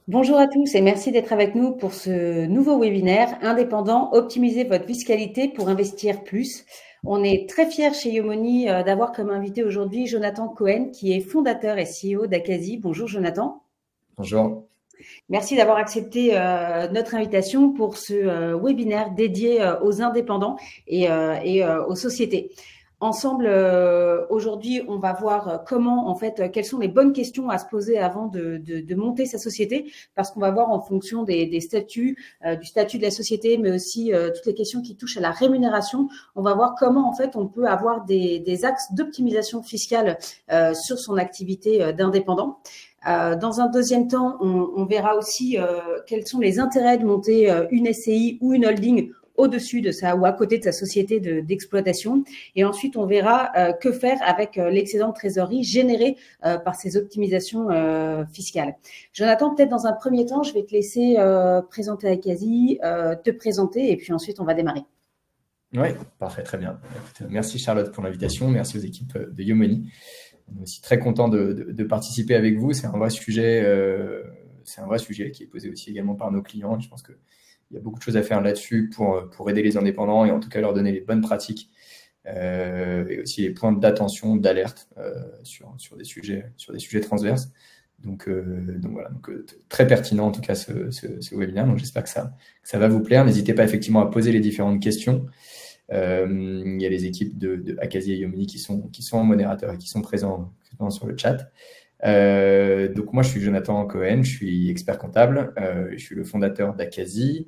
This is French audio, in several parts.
Bonjour à tous et merci d'être avec nous pour ce nouveau webinaire indépendant, optimiser votre fiscalité pour investir plus. On est très fiers chez Yomoni d'avoir comme invité aujourd'hui Jonathan Cohen qui est fondateur et CEO d'Akazi. Bonjour Jonathan. Bonjour. Merci d'avoir accepté notre invitation pour ce webinaire dédié aux indépendants et aux sociétés. Ensemble, aujourd'hui, on va voir comment, en fait, quelles sont les bonnes questions à se poser avant de monter sa société, parce qu'on va voir en fonction des statuts, du statut de la société, mais aussi toutes les questions qui touchent à la rémunération. On va voir comment, en fait, on peut avoir des axes d'optimisation fiscale sur son activité d'indépendant. Dans un deuxième temps, on verra aussi quels sont les intérêts de monter une SCI ou une holding au-dessus de ça ou à côté de sa société d'exploitation. Et ensuite, on verra que faire avec l'excédent de trésorerie généré par ces optimisations fiscales. Jonathan, peut-être dans un premier temps, je vais te laisser présenter Akazi, te présenter et puis ensuite, on va démarrer. Oui, parfait, très bien. Écoute, merci Charlotte pour l'invitation, merci aux équipes de Yomoni. On est aussi très content de participer avec vous. C'est un vrai sujet qui est posé aussi également par nos clients. Je pense qu'il y a beaucoup de choses à faire là-dessus pour aider les indépendants et en tout cas leur donner les bonnes pratiques et aussi les points d'attention, d'alerte sur des sujets transverses. Donc voilà, très pertinent en tout cas ce webinaire. Donc j'espère que ça va vous plaire. N'hésitez pas effectivement à poser les différentes questions. Il y a les équipes de Akazi et Yomoni qui sont en modérateur et qui sont présents sur le chat. Donc moi, je suis Jonathan Cohen, je suis expert comptable, je suis le fondateur d'Akazi.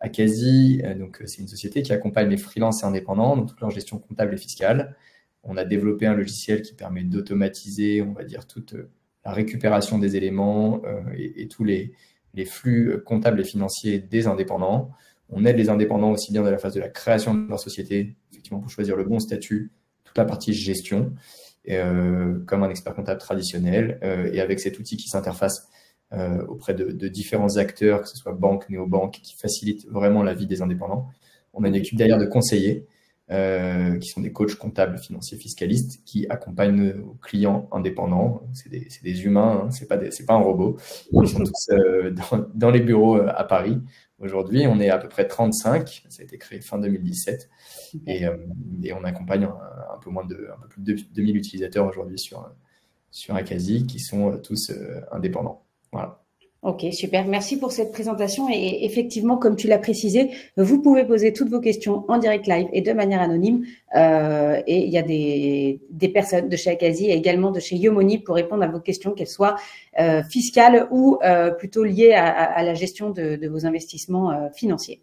Akazi, donc c'est une société qui accompagne les freelances et indépendants dans toute leur gestion comptable et fiscale. On a développé un logiciel qui permet d'automatiser, on va dire, toute la récupération des éléments et tous les flux comptables et financiers des indépendants. On aide les indépendants aussi bien dans la phase de la création de leur société, effectivement pour choisir le bon statut, toute la partie gestion, comme un expert comptable traditionnel, et avec cet outil qui s'interface auprès de différents acteurs, que ce soit banques, néobanques, qui facilitent vraiment la vie des indépendants. On a une équipe derrière de conseillers, qui sont des coachs comptables, financiers, fiscalistes, qui accompagnent nos clients indépendants. C'est des humains, hein, c'est pas un robot. Ils sont tous dans les bureaux à Paris. Aujourd'hui, on est à peu près 35. Ça a été créé fin 2017. Et on accompagne un peu plus de 2000 utilisateurs aujourd'hui sur Akazi qui sont tous indépendants. Voilà. Ok, super. Merci pour cette présentation. Et effectivement, comme tu l'as précisé, vous pouvez poser toutes vos questions en direct live et de manière anonyme. Et il y a des personnes de chez Akazi et également de chez Yomoni pour répondre à vos questions, qu'elles soient fiscales ou plutôt liées à la gestion de vos investissements financiers.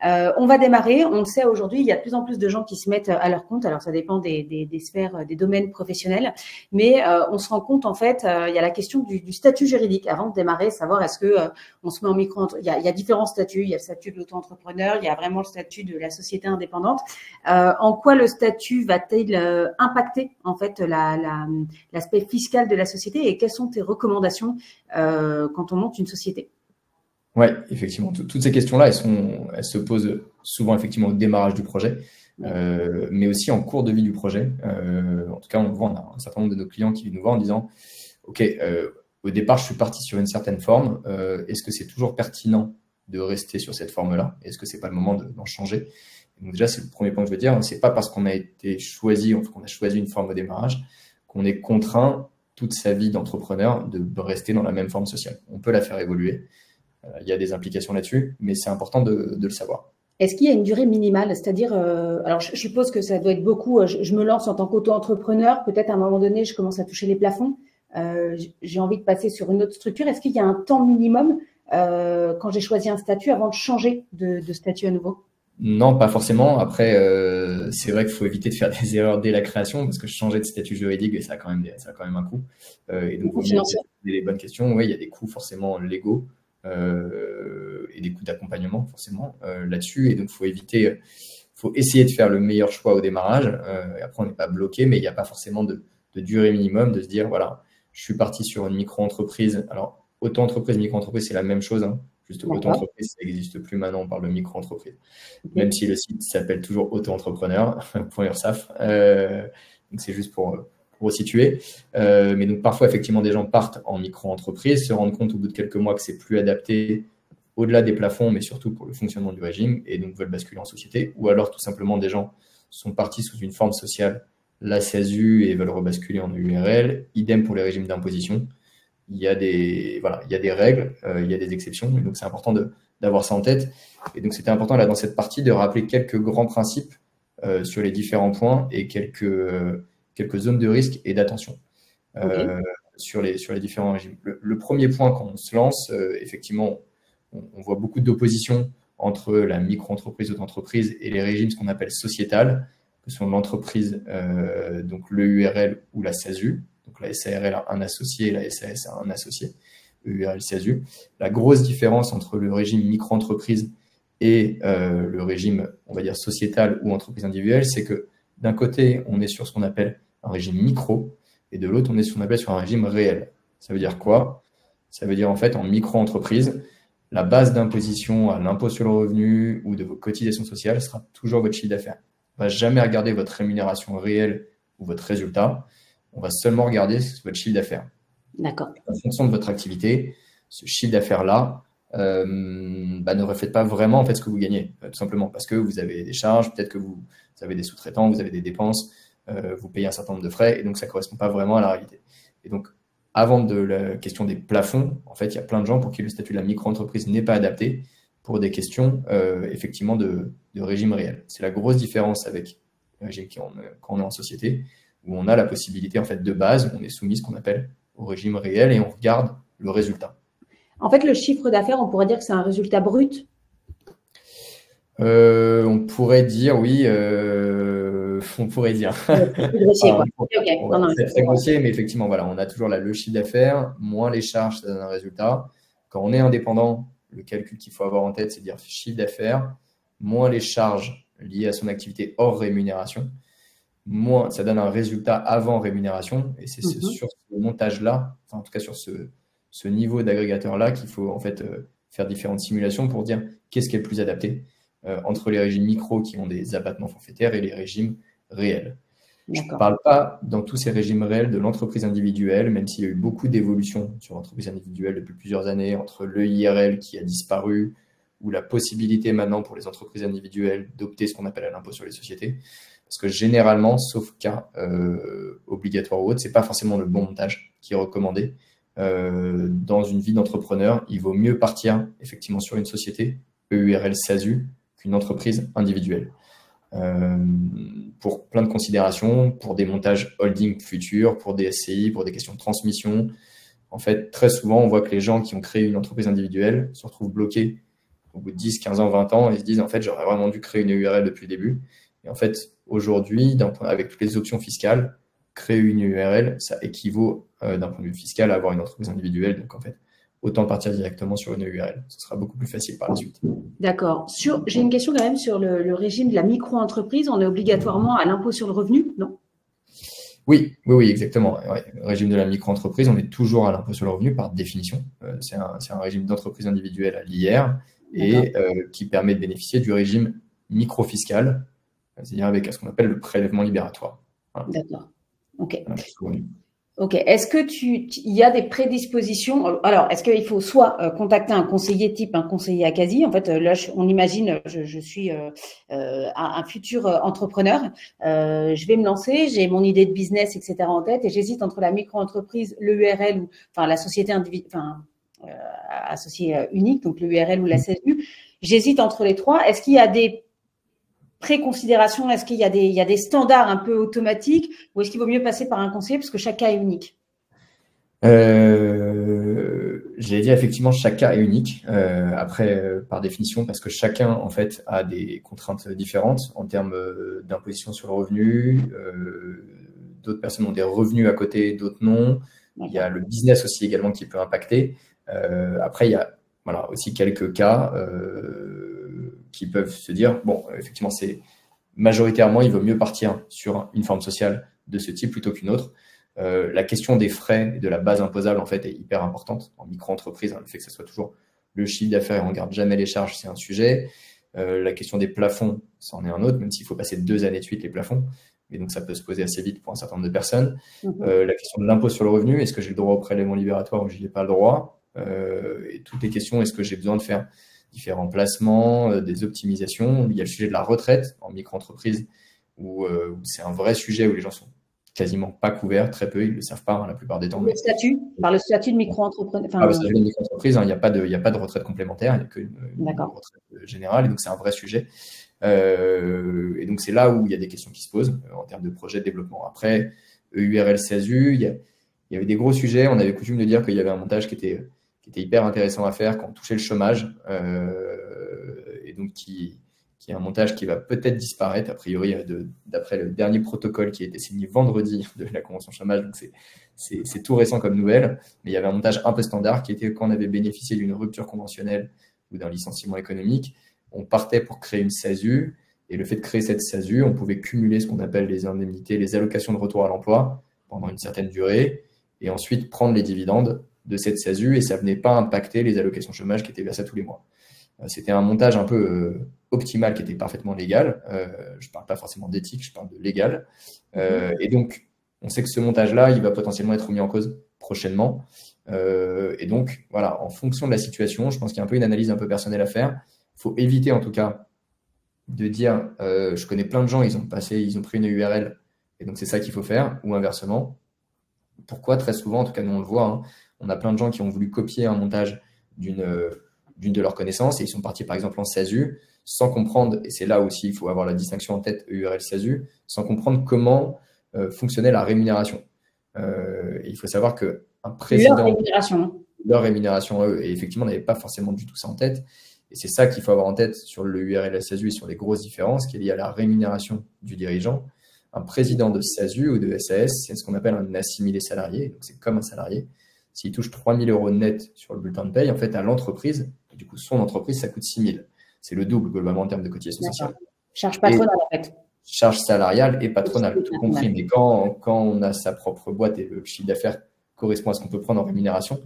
On va démarrer. On le sait aujourd'hui, il y a de plus en plus de gens qui se mettent à leur compte. Alors, ça dépend des sphères, des domaines professionnels. Mais on se rend compte, en fait, il y a la question du statut juridique. Avant de démarrer, savoir est-ce que on se met en micro... Il y a différents statuts. Il y a le statut de l'auto-entrepreneur. Il y a vraiment le statut de la société indépendante. En quoi le statut va-t-il impacter, en fait, l'aspect fiscal de la société et quelles sont tes recommandations quand on monte une société? Oui, effectivement. Toutes ces questions-là, elles se posent souvent effectivement au démarrage du projet, mais aussi en cours de vie du projet. En tout cas, on a un certain nombre de nos clients qui nous voient en disant « Ok, au départ, je suis parti sur une certaine forme. Est-ce que c'est toujours pertinent de rester sur cette forme-là? Est-ce que c'est pas le moment d'en changer ?» Donc déjà, c'est le premier point que je veux dire. C'est pas parce qu'on a été choisi, enfin, qu'on a choisi une forme au démarrage, qu'on est contraint toute sa vie d'entrepreneur de rester dans la même forme sociale. On peut la faire évoluer. Il y a des implications là-dessus, mais c'est important de le savoir. Est-ce qu'il y a une durée minimale? C'est-à-dire, alors je suppose que ça doit être beaucoup, je me lance en tant qu'auto-entrepreneur, peut-être à un moment donné, je commence à toucher les plafonds, j'ai envie de passer sur une autre structure. Est-ce qu'il y a un temps minimum quand j'ai choisi un statut avant de changer de statut à nouveau? Non, pas forcément. Après, c'est vrai qu'il faut éviter de faire des erreurs dès la création, parce que changer de statut juridique, ça a quand même un coût. Et donc, il vaut mieux poser les bonnes questions. Oui, il y a des coûts forcément légaux. Et des coûts d'accompagnement forcément là-dessus, et donc faut essayer de faire le meilleur choix au démarrage, et après on n'est pas bloqué, mais il n'y a pas forcément de durée minimum, de se dire voilà, je suis parti sur une micro-entreprise. Alors auto-entreprise, micro-entreprise, c'est la même chose, hein. Juste auto-entreprise, ça n'existe plus maintenant, on parle de micro-entreprise, même si le site s'appelle toujours auto-entrepreneur.ursaf. Donc c'est juste pour resituer. Mais donc, parfois, effectivement, des gens partent en micro-entreprise, se rendent compte au bout de quelques mois que c'est plus adapté au-delà des plafonds, mais surtout pour le fonctionnement du régime, et donc veulent basculer en société. Ou alors, tout simplement, des gens sont partis sous une forme sociale, la SASU, et veulent rebasculer en EURL. Idem pour les régimes d'imposition. Il y a des règles, il y a des exceptions, et donc c'est important d'avoir ça en tête. Et donc, c'était important, là, dans cette partie, de rappeler quelques grands principes sur les différents points et quelques zones de risque et d'attention sur les différents régimes. Le premier point, quand on se lance, effectivement, on voit beaucoup d'opposition entre la micro-entreprise, autre entreprise et les régimes, ce qu'on appelle sociétal, que sont l'entreprise, donc le URL ou la SASU. Donc la SARL a un associé, la SAS a un associé, URL SASU. La grosse différence entre le régime micro-entreprise et le régime, on va dire, sociétal ou entreprise individuelle, c'est que d'un côté, on est sur ce qu'on appelle un régime micro, et de l'autre, on est sur ce qu'on appelle sur un régime réel. Ça veut dire quoi? Ça veut dire, en fait, en micro-entreprise, la base d'imposition à l'impôt sur le revenu ou de vos cotisations sociales sera toujours votre chiffre d'affaires. On ne va jamais regarder votre rémunération réelle ou votre résultat. On va seulement regarder votre chiffre d'affaires. D'accord. En fonction de votre activité, ce chiffre d'affaires-là ne reflète pas vraiment en fait, ce que vous gagnez, tout simplement parce que vous avez des charges, peut-être que vous avez des sous-traitants, vous avez des dépenses, vous payez un certain nombre de frais, et donc ça ne correspond pas vraiment à la réalité. Et donc, avant de la question des plafonds, en fait, il y a plein de gens pour qui le statut de la micro-entreprise n'est pas adapté pour des questions effectivement de régime réel. C'est la grosse différence avec le régime quand on est en société, où on a la possibilité en fait de base, on est soumis ce qu'on appelle au régime réel et on regarde le résultat. En fait, le chiffre d'affaires, on pourrait dire que c'est un résultat brut? On pourrait dire, oui, on pourrait dire. C'est grossier, quoi. C'est très grossier, mais effectivement, voilà, on a toujours là le chiffre d'affaires, moins les charges, ça donne un résultat. Quand on est indépendant, le calcul qu'il faut avoir en tête, c'est de dire chiffre d'affaires, moins les charges liées à son activité hors rémunération, moins ça donne un résultat avant rémunération. Et c'est sur ce montage-là, enfin, en tout cas sur ce niveau d'agrégateur-là, qu'il faut en fait faire différentes simulations pour dire qu'est-ce qui est le plus adapté entre les régimes micro qui ont des abattements forfaitaires et les régimes réels. Je ne parle pas dans tous ces régimes réels de l'entreprise individuelle, même s'il y a eu beaucoup d'évolutions sur l'entreprise individuelle depuis plusieurs années, entre l'EIRL qui a disparu ou la possibilité maintenant pour les entreprises individuelles d'opter ce qu'on appelle à l'impôt sur les sociétés. Parce que généralement, sauf cas obligatoire ou autre, ce n'est pas forcément le bon montage qui est recommandé. Dans une vie d'entrepreneur, il vaut mieux partir effectivement sur une société, EURL SASU, qu'une entreprise individuelle. Pour plein de considérations, pour des montages holding futurs, pour des SCI, pour des questions de transmission. En fait, très souvent, on voit que les gens qui ont créé une entreprise individuelle se retrouvent bloqués au bout de 10, 15 ans, 20 ans et se disent, en fait, j'aurais vraiment dû créer une URL depuis le début. Et en fait, aujourd'hui, avec toutes les options fiscales, créer une URL, ça équivaut d'un point de vue fiscal à avoir une entreprise individuelle. Donc, en fait, autant partir directement sur une URL. Ce sera beaucoup plus facile par la suite. D'accord. J'ai une question quand même sur le régime de la micro-entreprise. On est obligatoirement à l'impôt sur le revenu, non? Oui, exactement. Ouais. Le régime de la micro-entreprise, on est toujours à l'impôt sur le revenu par définition. C'est un régime d'entreprise individuelle à l'IR et qui permet de bénéficier du régime micro-fiscal, c'est-à-dire avec ce qu'on appelle le prélèvement libératoire. Voilà. D'accord. OK. Ok. Est-ce que il y a des prédispositions? Alors, est-ce qu'il faut soit contacter un conseiller type un conseiller Acasi? En fait, là, on imagine, je suis un futur entrepreneur. Je vais me lancer, j'ai mon idée de business, etc. en tête, et j'hésite entre la micro-entreprise, l'URL ou enfin la société associée unique, donc l'URL ou la SASU. J'hésite entre les trois. Est-ce qu'il y a des préconsidération, est-ce qu'il y a des standards un peu automatiques ou est-ce qu'il vaut mieux passer par un conseiller parce que chaque cas est unique? J'allais dire effectivement chaque cas est unique. Après, par définition, parce que chacun en fait a des contraintes différentes en termes d'imposition sur le revenu. D'autres personnes ont des revenus à côté, d'autres non. Il y a le business aussi également qui peut impacter. Après, il y a aussi quelques cas qui peuvent se dire, bon, effectivement, c'est majoritairement, il vaut mieux partir sur une forme sociale de ce type plutôt qu'une autre. La question des frais et de la base imposable, en fait, est hyper importante en micro-entreprise. Le fait que ce soit toujours le chiffre d'affaires et on ne regarde jamais les charges, c'est un sujet. La question des plafonds, c'en est un autre, même s'il faut passer 2 années de suite les plafonds. et donc ça peut se poser assez vite pour un certain nombre de personnes. La question de l'impôt sur le revenu, est-ce que j'ai le droit au prélèvement libératoire ou je n'y ai pas le droit? Et toutes les questions, est-ce que j'ai besoin de faire différents placements, des optimisations? Il y a le sujet de la retraite en micro-entreprise, où c'est un vrai sujet où les gens sont quasiment pas couverts, très peu, ils ne le savent pas la plupart des temps. Par le statut de micro-entrepreneur. Le statut de micro-entreprise, il n'y a pas de retraite complémentaire, il n'y a qu'une retraite générale, et donc c'est un vrai sujet. Et donc c'est là où il y a des questions qui se posent en termes de projet de développement. Après, EURL, SASU, il y avait des gros sujets. On avait coutume de dire qu'il y avait un montage qui était hyper intéressant à faire quand on touchait le chômage, et donc qui est un montage qui va peut-être disparaître, a priori, d'après le dernier protocole qui a été signé vendredi de la Convention chômage. Donc, c'est tout récent comme nouvelle. Mais il y avait un montage un peu standard qui était quand on avait bénéficié d'une rupture conventionnelle ou d'un licenciement économique, on partait pour créer une SASU. Et le fait de créer cette SASU, on pouvait cumuler ce qu'on appelle les indemnités, les allocations de retour à l'emploi pendant une certaine durée et ensuite prendre les dividendes de cette SASU. Et ça ne venait pas impacter les allocations chômage qui étaient versées tous les mois. C'était un montage un peu optimal qui était parfaitement légal. Je ne parle pas forcément d'éthique, je parle de légal. Et donc, on sait que ce montage-là, il va potentiellement être remis en cause prochainement. Et donc, voilà, en fonction de la situation, je pense qu'il y a un peu une analyse un peu personnelle à faire. Il faut éviter en tout cas de dire je connais plein de gens, ils ont pris une URL et donc c'est ça qu'il faut faire, ou inversement. Pourquoi? Très souvent, en tout cas nous on le voit, hein, on a plein de gens qui ont voulu copier un montage d'une de leurs connaissances et ils sont partis par exemple en SASU sans comprendre, et c'est là aussi il faut avoir la distinction en tête URL SASU, sans comprendre comment fonctionnait la rémunération. Et il faut savoir qu'un président, leur rémunération eux, et effectivement on n'avait pas forcément du tout ça en tête. Et c'est ça qu'il faut avoir en tête sur le URL SASU et sur les grosses différences qui est liée à la rémunération du dirigeant. Un président de SASU ou de SAS, c'est ce qu'on appelle un assimilé salarié. Donc, c'est comme un salarié. S'il touche 3 000 € net sur le bulletin de paye, en fait, à l'entreprise, du coup, son entreprise, ça coûte 6 000. C'est le double, globalement, en termes de cotisation sociale. Charge patronale, en fait. Charge salariale et patronale, tout compris. Mais quand on a sa propre boîte et le chiffre d'affaires correspond à ce qu'on peut prendre en rémunération,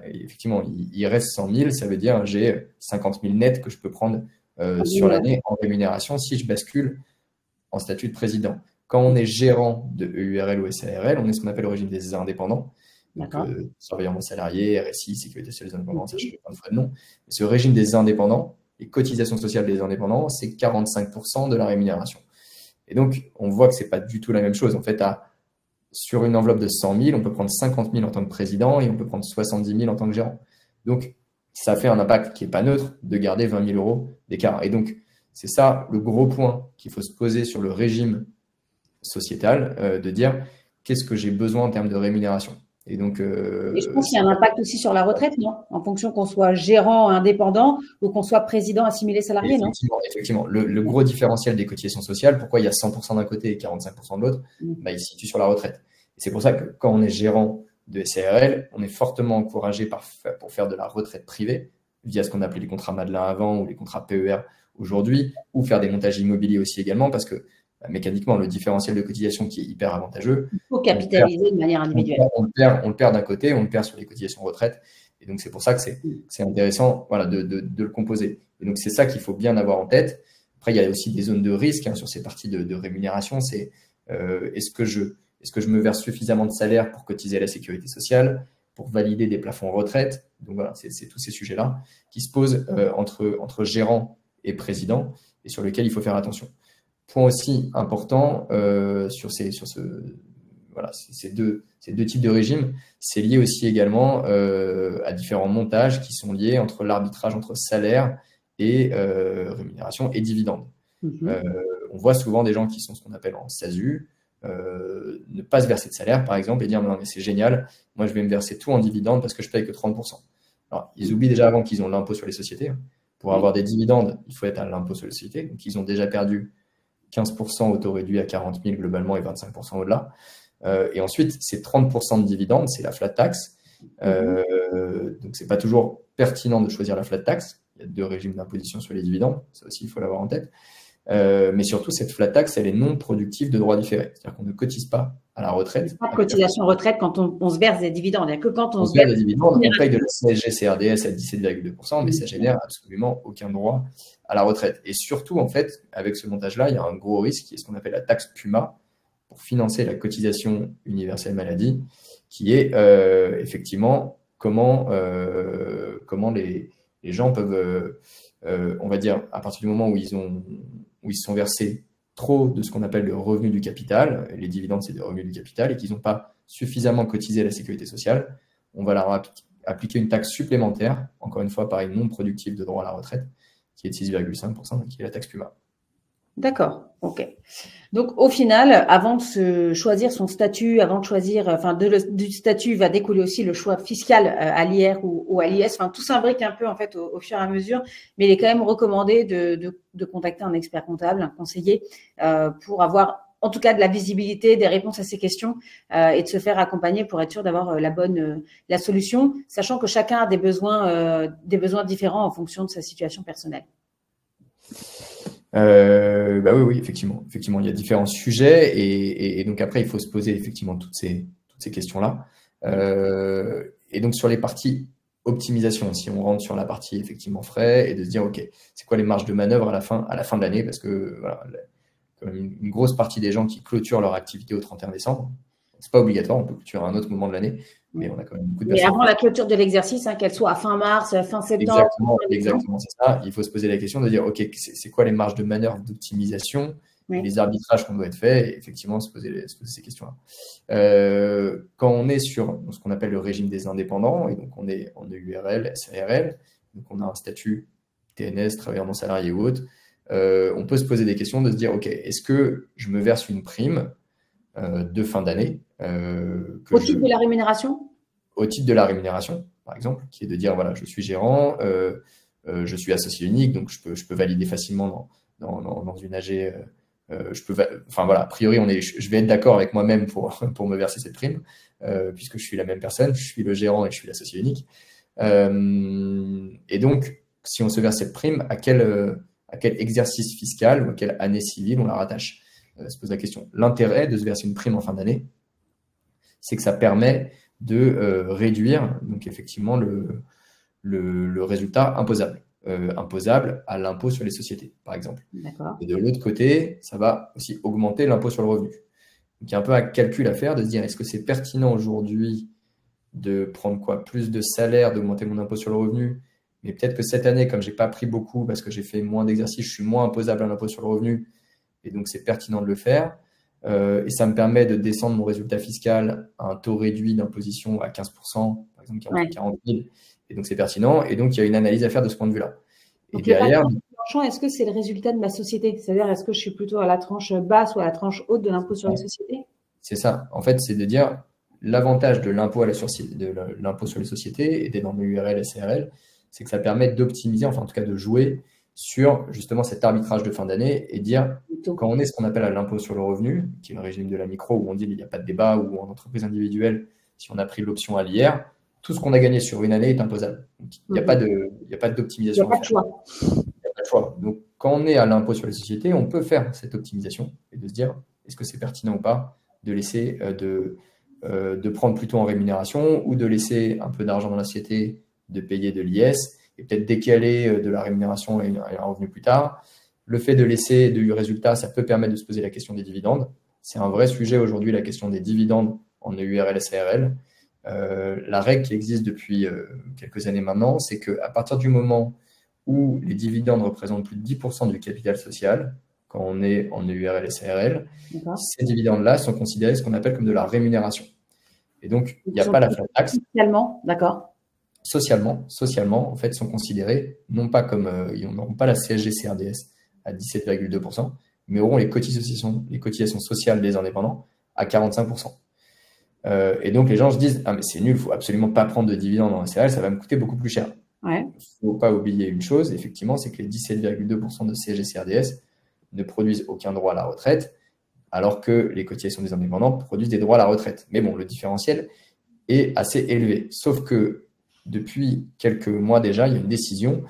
effectivement, il reste 100 000, ça veut dire j'ai 50 000 nets que je peux prendre sur l'année en rémunération si je bascule en statut de président. Quand on est gérant de EURL ou SARL, on est ce qu'on appelle le régime des indépendants, donc surveillement salarié, RSI, sécurité sociale des indépendants, ça change plein de frais de nom. Et ce régime des indépendants, les cotisations sociales des indépendants, c'est 45% de la rémunération. Et donc, on voit que ce n'est pas du tout la même chose. En fait, sur une enveloppe de 100 000, on peut prendre 50 000 en tant que président et on peut prendre 70 000 en tant que gérant. Donc, ça fait un impact qui n'est pas neutre de garder 20 000 € d'écart. Et donc, c'est ça le gros point qu'il faut se poser sur le régime sociétal, de dire qu'est-ce que j'ai besoin en termes de rémunération. Et donc, et je pense qu'il y a un impact aussi sur la retraite, non? En fonction qu'on soit gérant indépendant ou qu'on soit président assimilé salarié, non? Effectivement. Le gros différentiel des cotisations sociales, pourquoi il y a 100% d'un côté et 45% de l'autre, il se situe sur la retraite. Et c'est pour ça que quand on est gérant de SARL, on est fortement encouragé pour faire de la retraite privée via ce qu'on appelait les contrats Madelin avant ou les contrats PER aujourd'hui, ou faire des montages immobiliers aussi également, parce que mécaniquement, le différentiel de cotisation qui est hyper avantageux. Il faut capitaliser de manière individuelle. On le perd d'un côté, on le perd sur les cotisations retraite. Et donc, c'est pour ça que c'est intéressant de le composer. Et donc, c'est ça qu'il faut bien avoir en tête. Après, il y a aussi des zones de risque sur ces parties de rémunération. C'est est-ce que je me verse suffisamment de salaire pour cotiser à la sécurité sociale, pour valider des plafonds retraite? Donc, voilà, c'est tous ces sujets-là qui se posent entre gérant et président et sur lesquels il faut faire attention. Point aussi important sur ces deux types de régimes, c'est lié aussi également à différents montages qui sont liés entre l'arbitrage entre salaire et rémunération et dividendes. On voit souvent des gens qui sont ce qu'on appelle en SASU, ne pas se verser de salaire par exemple et dire non mais c'est génial, moi je vais me verser tout en dividendes parce que je paye que 30%. Alors ils oublient déjà avant qu'ils ont l'impôt sur les sociétés. Pour avoir des dividendes, il faut être à l'impôt sur les sociétés, donc ils ont déjà perdu 15% auto réduit à 40 000 globalement et 25% au-delà. Et ensuite, c'est 30% de dividendes, c'est la flat tax. Donc, c'est pas toujours pertinent de choisir la flat tax. Il y a deux régimes d'imposition sur les dividendes, ça aussi, il faut l'avoir en tête. Mais surtout, cette flat tax, elle est non productive de droits différés. C'est-à-dire qu'on ne cotise pas à la retraite. Pas de cotisation retraite quand on se verse des dividendes. Il n'y a que quand on se verse des dividendes, on paye de la CSG-CRDS à 17,2%, mais ça génère absolument aucun droit à la retraite. Et surtout, en fait, avec ce montage-là, il y a un gros risque qui est ce qu'on appelle la taxe PUMA, pour financer la cotisation universelle maladie, qui est effectivement comment les gens peuvent, on va dire, à partir du moment où ils se sont versés trop de ce qu'on appelle le revenu du capital, les dividendes c'est des revenus du capital, et qu'ils n'ont pas suffisamment cotisé à la sécurité sociale, on va leur appliquer une taxe supplémentaire, encore une fois pareil, non productive de droit à la retraite, qui est de 6,5%, qui est la taxe PUMA. D'accord, ok. Donc au final, avant de se choisir son statut, avant de choisir, enfin du statut va découler aussi le choix fiscal à l'IR ou à l'IS. Enfin tout s'imbrique un peu en fait au fur et à mesure, mais il est quand même recommandé de contacter un expert comptable, un conseiller, pour avoir en tout cas de la visibilité, des réponses à ces questions et de se faire accompagner pour être sûr d'avoir la solution, sachant que chacun a des besoins différents en fonction de sa situation personnelle. Bah oui, effectivement, il y a différents sujets et donc après il faut se poser effectivement toutes ces questions-là. Et donc sur les parties optimisation, si on rentre sur la partie effectivement frais et de se dire ok, c'est quoi les marges de manœuvre à la fin de l'année, parce que voilà, quand même une grosse partie des gens qui clôturent leur activité au 31 décembre, c'est pas obligatoire, on peut clôturer à un autre moment de l'année, mais on a quand même beaucoup de personnes. Mais avant la clôture de l'exercice, qu'elle soit à fin mars, fin septembre. Exactement, c'est ça. Il faut se poser la question de dire, OK, c'est quoi les marges de manœuvre d'optimisation, les arbitrages qu'on doit être faits, et effectivement, se poser ces questions-là. Quand on est sur ce qu'on appelle le régime des indépendants, et donc on est en EURL, SARL, donc on a un statut TNS, travailleur non salarié ou autre, on peut se poser des questions de se dire, OK, est-ce que je me verse une prime de fin d'année au titre de la rémunération? Au titre de la rémunération, par exemple, qui est de dire, voilà, je suis gérant, je suis associé unique, donc je peux valider facilement dans une AG, enfin voilà, a priori, je vais être d'accord avec moi-même pour me verser cette prime, puisque je suis la même personne, je suis le gérant et je suis l'associé unique. Et donc, si on se verse cette prime, à quel exercice fiscal ou à quelle année civile on la rattache? Se pose la question. L'intérêt de se verser une prime en fin d'année, c'est que ça permet de réduire donc effectivement le résultat imposable. Imposable à l'impôt sur les sociétés, par exemple. Et de l'autre côté, ça va aussi augmenter l'impôt sur le revenu. Donc il y a un peu un calcul à faire de se dire, est-ce que c'est pertinent aujourd'hui de prendre plus de salaire, d'augmenter mon impôt sur le revenu, mais peut-être que cette année, comme je n'ai pas pris beaucoup parce que j'ai fait moins d'exercices, je suis moins imposable à l'impôt sur le revenu, et donc c'est pertinent de le faire. Et ça me permet de descendre mon résultat fiscal à un taux réduit d'imposition à 15%, par exemple, qui est entre 40 000. Et donc, c'est pertinent. Et donc, il y a une analyse à faire de ce point de vue-là. Et derrière, est-ce que c'est le résultat de ma société? C'est-à-dire, est-ce que je suis plutôt à la tranche basse ou à la tranche haute de l'impôt sur les sociétés? C'est ça. En fait, c'est de dire l'avantage de l'impôt sur les sociétés et des normes URL et CRL, c'est que ça permet d'optimiser, enfin, en tout cas, de jouer sur justement cet arbitrage de fin d'année et dire, quand on est ce qu'on appelle à l'impôt sur le revenu, qui est le régime de la micro, où on dit qu'il n'y a pas de débat, ou en entreprise individuelle, si on a pris l'option à l'IR, tout ce qu'on a gagné sur une année est imposable. Donc, il n'y a pas d'optimisation. Il n'y a pas de choix. Il n'y a pas de choix. Donc, quand on est à l'impôt sur les sociétés, on peut faire cette optimisation et de se dire, est-ce que c'est pertinent ou pas de laisser, de prendre plutôt en rémunération ou de laisser un peu d'argent dans la société, de payer de l'IS et peut-être décaler de la rémunération et un revenu plus tard. Le fait de laisser du résultat, ça peut permettre de se poser la question des dividendes. C'est un vrai sujet aujourd'hui, la question des dividendes en EURL et SARL. La règle qui existe depuis quelques années maintenant, c'est qu'à partir du moment où les dividendes représentent plus de 10% du capital social, quand on est en EURL et SARL, ces dividendes-là sont considérés ce qu'on appelle comme de la rémunération. Et donc, il n'y a pas la flat tax. Socialement, d'accord. Socialement, en fait, sont considérés, non pas comme, ils n'auront pas la CSG-CRDS à 17,2%, mais auront les cotisations sociales des indépendants à 45%. Et donc, les gens se disent, ah, mais c'est nul, il ne faut absolument pas prendre de dividendes en SARL, ça va me coûter beaucoup plus cher. Il ne faut pas oublier une chose, effectivement, c'est que les 17,2% de CSG-CRDS ne produisent aucun droit à la retraite, alors que les cotisations des indépendants produisent des droits à la retraite. Mais bon, le différentiel est assez élevé. Sauf que depuis quelques mois déjà, il y a une décision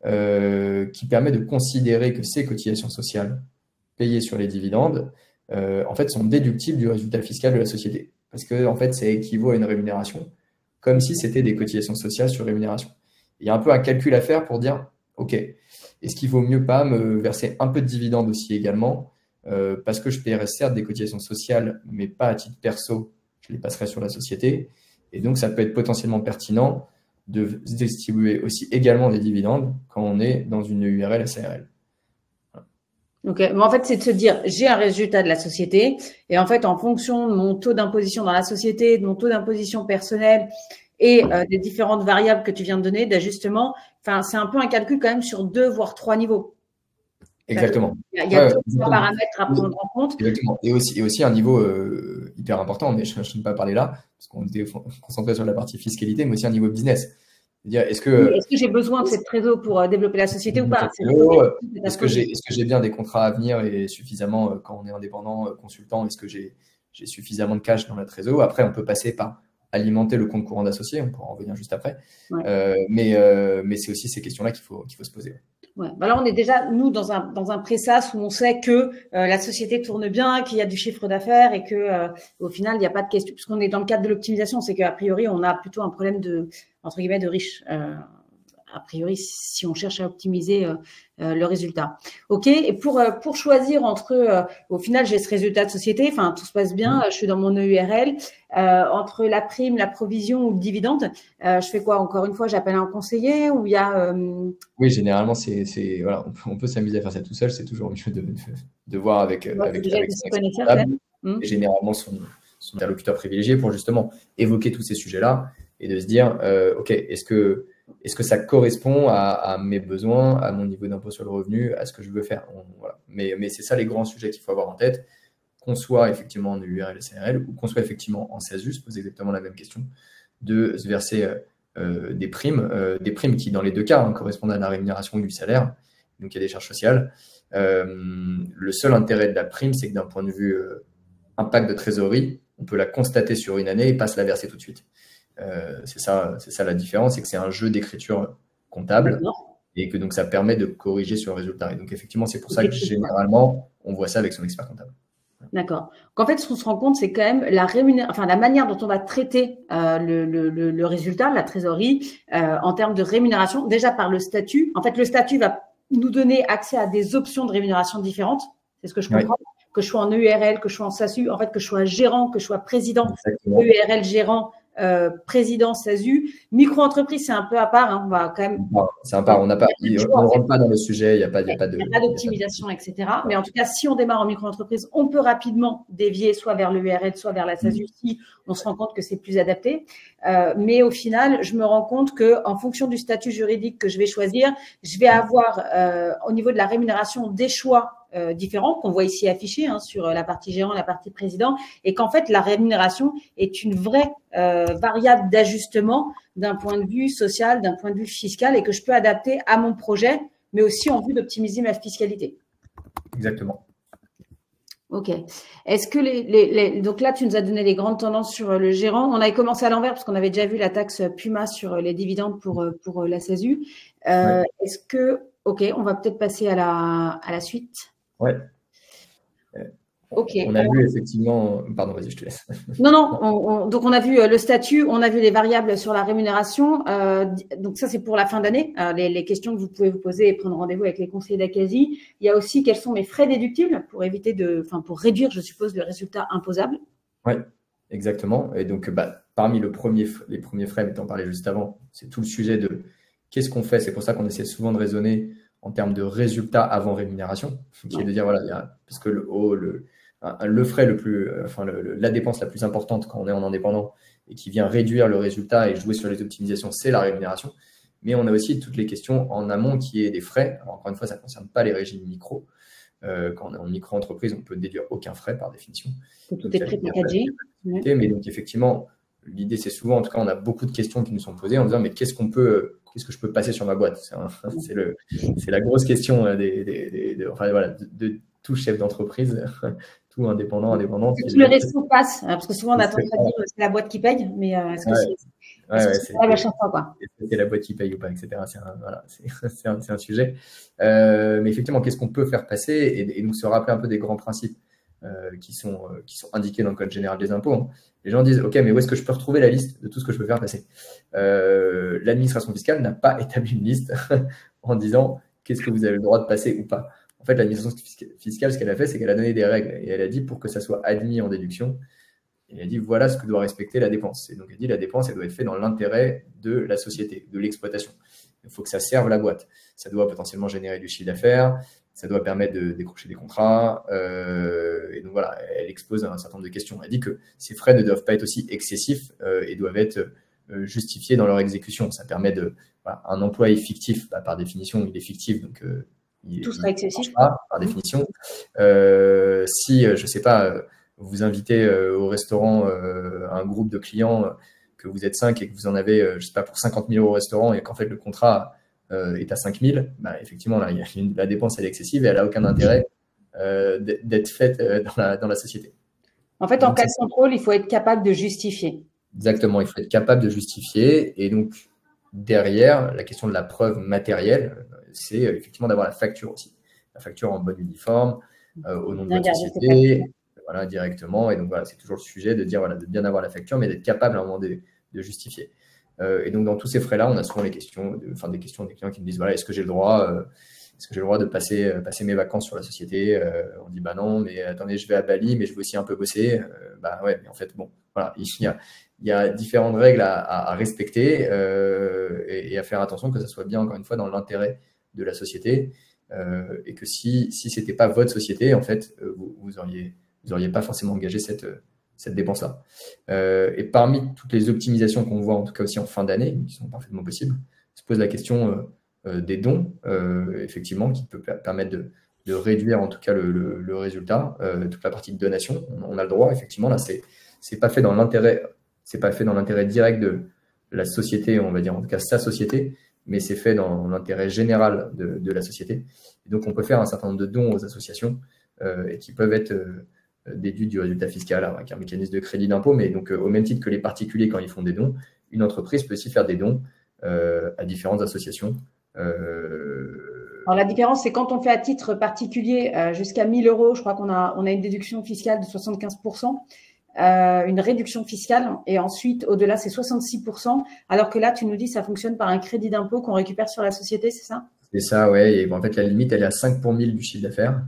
qui permet de considérer que ces cotisations sociales payées sur les dividendes, en fait, sont déductibles du résultat fiscal de la société. Parce que, en fait, ça équivaut à une rémunération, comme si c'était des cotisations sociales sur rémunération. Il y a un peu un calcul à faire pour dire, OK, est-ce qu'il vaut mieux pas me verser un peu de dividendes aussi également parce que je paierai certes des cotisations sociales, mais pas à titre perso, je les passerai sur la société. Et donc, ça peut être potentiellement pertinent de distribuer aussi également des dividendes quand on est dans une URL SARL. Ok, mais en fait, c'est de se dire, j'ai un résultat de la société et en fait, en fonction de mon taux d'imposition dans la société, de mon taux d'imposition personnel et des différentes variables que tu viens de donner, d'ajustement, enfin, c'est un peu un calcul quand même sur 2 voire 3 niveaux. Exactement. Il y a 2 paramètres à prendre en compte. Exactement. Et aussi un niveau hyper important, mais je ne vais pas parler là, parce qu'on était concentré sur la partie fiscalité, mais aussi un niveau business. C'est-à-dire, est-ce que j'ai besoin de cette trésor pour développer la société ou pas? Est-ce que j'ai bien des contrats à venir et suffisamment, quand on est indépendant, consultant, est-ce que j'ai suffisamment de cash dans la trésor? Après, on peut passer par alimenter le compte courant d'associé, on pourra en revenir juste après. Ouais. Mais c'est aussi ces questions-là qu'il faut se poser. Ouais. Bah là, on est déjà, nous, dans un pré-SaaS où on sait que la société tourne bien, qu'il y a du chiffre d'affaires et que au final, il n'y a pas de question. Puisqu'on est dans le cadre de l'optimisation, c'est qu'a priori, on a plutôt un problème entre guillemets, de riches. A priori, si on cherche à optimiser le résultat. OK. Et pour choisir entre, au final, j'ai ce résultat de société, enfin, tout se passe bien, je suis dans mon EURL, entre la prime, la provision ou le dividende, je fais quoi? Encore une fois, j'appelle un conseiller ou il y a… Oui, généralement, voilà, on peut s'amuser à faire ça tout seul, c'est toujours mieux de voir avec son expert, et généralement son interlocuteur privilégié pour justement évoquer tous ces sujets-là et de se dire, OK, est-ce que ça correspond à mes besoins, à mon niveau d'impôt sur le revenu, à ce que je veux faire? Voilà. Mais c'est ça les grands sujets qu'il faut avoir en tête, qu'on soit effectivement en URL, SARL ou qu'on soit effectivement en SASU, se pose exactement la même question, de se verser des primes qui, dans les 2 cas, correspondent à la rémunération du salaire, donc il y a des charges sociales. Le seul intérêt de la prime, c'est que d'un point de vue impact de trésorerie, on peut la constater sur une année et pas se la verser tout de suite. C'est ça la différence, c'est que c'est un jeu d'écriture comptable et que donc ça permet de corriger sur le résultat. Et donc effectivement, c'est pour ça que généralement, on voit ça avec son expert comptable. D'accord. Donc en fait, ce qu'on se rend compte, c'est quand même la manière dont on va traiter le résultat, la trésorerie, en termes de rémunération, déjà par le statut. En fait, le statut va nous donner accès à des options de rémunération différentes. C'est ce que je comprends. Oui. Que je sois en EURL, que je sois en SASU, en fait, que je sois gérant, que je sois président, EURL gérant, président SASU. Micro-entreprise, c'est un peu à part. Hein. On va quand même. C'est à part. On ne rentre pas dans le sujet. Il n'y a pas d'optimisation, etc. Mais en tout cas, si on démarre en micro-entreprise, on peut rapidement dévier soit vers l'EURL, soit vers la SASU si on se rend compte que c'est plus adapté. Mais au final, je me rends compte que en fonction du statut juridique que je vais choisir, je vais avoir au niveau de la rémunération des choix différents qu'on voit ici affichés sur la partie gérant, la partie président, et qu'en fait la rémunération est une vraie variable d'ajustement d'un point de vue social, d'un point de vue fiscal, et que je peux adapter à mon projet, mais aussi en vue d'optimiser ma fiscalité. Exactement. Ok. Est-ce que donc là, tu nous as donné les grandes tendances sur le gérant. On avait commencé à l'envers parce qu'on avait déjà vu la taxe Puma sur les dividendes pour la SASU. Ouais. Est-ce que, ok, on va peut-être passer à la suite. Ouais. Okay. On a vu effectivement… Pardon, vas-y, je te laisse. Non. Donc, on a vu le statut, on a vu les variables sur la rémunération. Donc, ça, c'est pour la fin d'année. Les questions que vous pouvez vous poser et prendre rendez-vous avec les conseillers d'Acasi. Il y a aussi quels sont mes frais déductibles pour pour réduire, je suppose, le résultat imposable. Oui, exactement. Et donc, parmi les premiers frais, mais tu en parlais juste avant, c'est tout le sujet de qu'est-ce qu'on fait. C'est pour ça qu'on essaie souvent de raisonner en termes de résultat avant rémunération, qui est de dire, voilà, parce que le frais le plus, la dépense la plus importante quand on est en indépendant et qui vient réduire le résultat et jouer sur les optimisations, c'est la rémunération. Mais on a aussi toutes les questions en amont qui est des frais. Alors, encore une fois, ça ne concerne pas les régimes micro. Quand on est en micro-entreprise, on peut déduire aucun frais par définition. Tout est pré-packagé. Mais donc, effectivement, l'idée, c'est souvent, en tout cas, on a beaucoup de questions qui nous sont posées en disant, mais qu'est-ce que je peux passer sur ma boîte? C'est la grosse question de tout chef d'entreprise, tout indépendant. Le resto passe, parce que souvent on a tendance à dire c'est la boîte qui paye, mais est-ce que c'est la chaque fois, quoi? Est-ce que c'est la boîte qui paye ou pas, etc. C'est un sujet. Mais effectivement, qu'est-ce qu'on peut faire passer et nous se rappeler un peu des grands principes qui sont indiqués dans le Code général des impôts. Les gens disent, OK, mais où est-ce que je peux retrouver la liste de tout ce que je peux faire passer? L'administration fiscale n'a pas établi une liste en disant qu'est-ce que vous avez le droit de passer ou pas. En fait, l'administration fiscale, ce qu'elle a fait, c'est qu'elle a donné des règles et elle a dit pour que ça soit admis en déduction, elle a dit voilà ce que doit respecter la dépense. Et donc, elle dit la dépense, elle doit être faite dans l'intérêt de la société, de l'exploitation. Il faut que ça serve la boîte. Ça doit potentiellement générer du chiffre d'affaires, ça doit permettre de décrocher des contrats. Et donc, voilà, elle expose un certain nombre de questions. Elle dit que ces frais ne doivent pas être aussi excessifs et doivent être justifiés dans leur exécution. Ça permet de. Voilà, un employé fictif, par définition, il est fictif, donc tout sera excessif. Pas, par définition. Si, je ne sais pas, vous invitez au restaurant un groupe de clients, que vous êtes 5 et que vous en avez, je ne sais pas, pour 50 000 € au restaurant et qu'en fait le contrat est à 5 000, bah, effectivement, là, la dépense elle est excessive et elle n'a aucun intérêt d'être faite dans la société. En fait, en cas de contrôle, il faut être capable de justifier. Exactement, il faut être capable de justifier. Et donc, derrière, la question de la preuve matérielle, c'est effectivement d'avoir la facture aussi. La facture en bonne uniforme, au nom de votre société, voilà, directement. Et donc, voilà, c'est toujours le sujet de dire, voilà, de bien avoir la facture, mais d'être capable à un moment de justifier. Et donc, dans tous ces frais-là, on a souvent des questions des clients qui me disent, voilà, est-ce que j'ai le droit de passer mes vacances sur la société? On dit, bah non, mais attendez, je vais à Bali, mais je veux aussi un peu bosser. Bah ouais, mais en fait, bon, voilà, il y a différentes règles à respecter et à faire attention que ça soit bien, encore une fois, dans l'intérêt de la société et que si ce n'était pas votre société, en fait, vous auriez pas forcément engagé cette dépense-là. Et parmi toutes les optimisations qu'on voit, en tout cas aussi en fin d'année, qui sont parfaitement possibles, se pose la question des dons, effectivement, qui peut permettre de réduire en tout cas le résultat, toute la partie de donation. On a le droit, effectivement, là, c'est pas fait dans l'intérêt direct de la société, on va dire en tout cas sa société, mais c'est fait dans l'intérêt général de la société. Et donc, on peut faire un certain nombre de dons aux associations et qui peuvent être déduits du résultat fiscal avec un mécanisme de crédit d'impôt. Mais donc, au même titre que les particuliers, quand ils font des dons, une entreprise peut aussi faire des dons à différentes associations. Alors, la différence, c'est quand on fait à titre particulier jusqu'à 1 000 €, je crois qu'on a une déduction fiscale de 75%. Une réduction fiscale et ensuite au-delà c'est 66%, alors que là tu nous dis ça fonctionne par un crédit d'impôt qu'on récupère sur la société, c'est ça? C'est ça, ouais. Et bon, en fait la limite elle est à 5 pour 1000 du chiffre d'affaires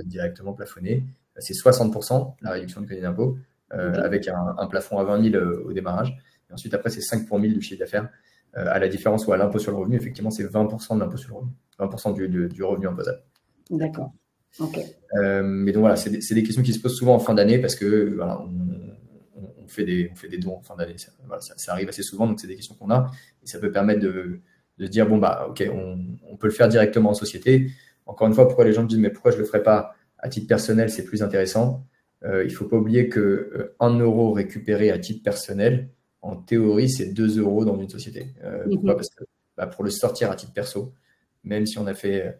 directement plafonné. C'est 60% la réduction de crédit d'impôt avec un plafond à 20 000 au démarrage. Et ensuite après c'est 5 pour 1000 du chiffre d'affaires. À la différence ou à l'impôt sur le revenu, effectivement c'est 20% de l'impôt sur le revenu, 20% du revenu imposable. D'accord. Okay. Mais donc voilà, c'est des questions qui se posent souvent en fin d'année parce que voilà, on fait des dons en fin d'année. Ça arrive assez souvent, donc c'est des questions qu'on a et ça peut permettre de se dire bon bah ok, on peut le faire directement en société. Encore une fois, pourquoi les gens me disent mais pourquoi je le ferais pas à titre personnel, c'est plus intéressant. Il faut pas oublier que 1 € récupéré à titre personnel, en théorie, c'est 2 € dans une société. Pourquoi? Parce que pour le sortir à titre perso, même si on a fait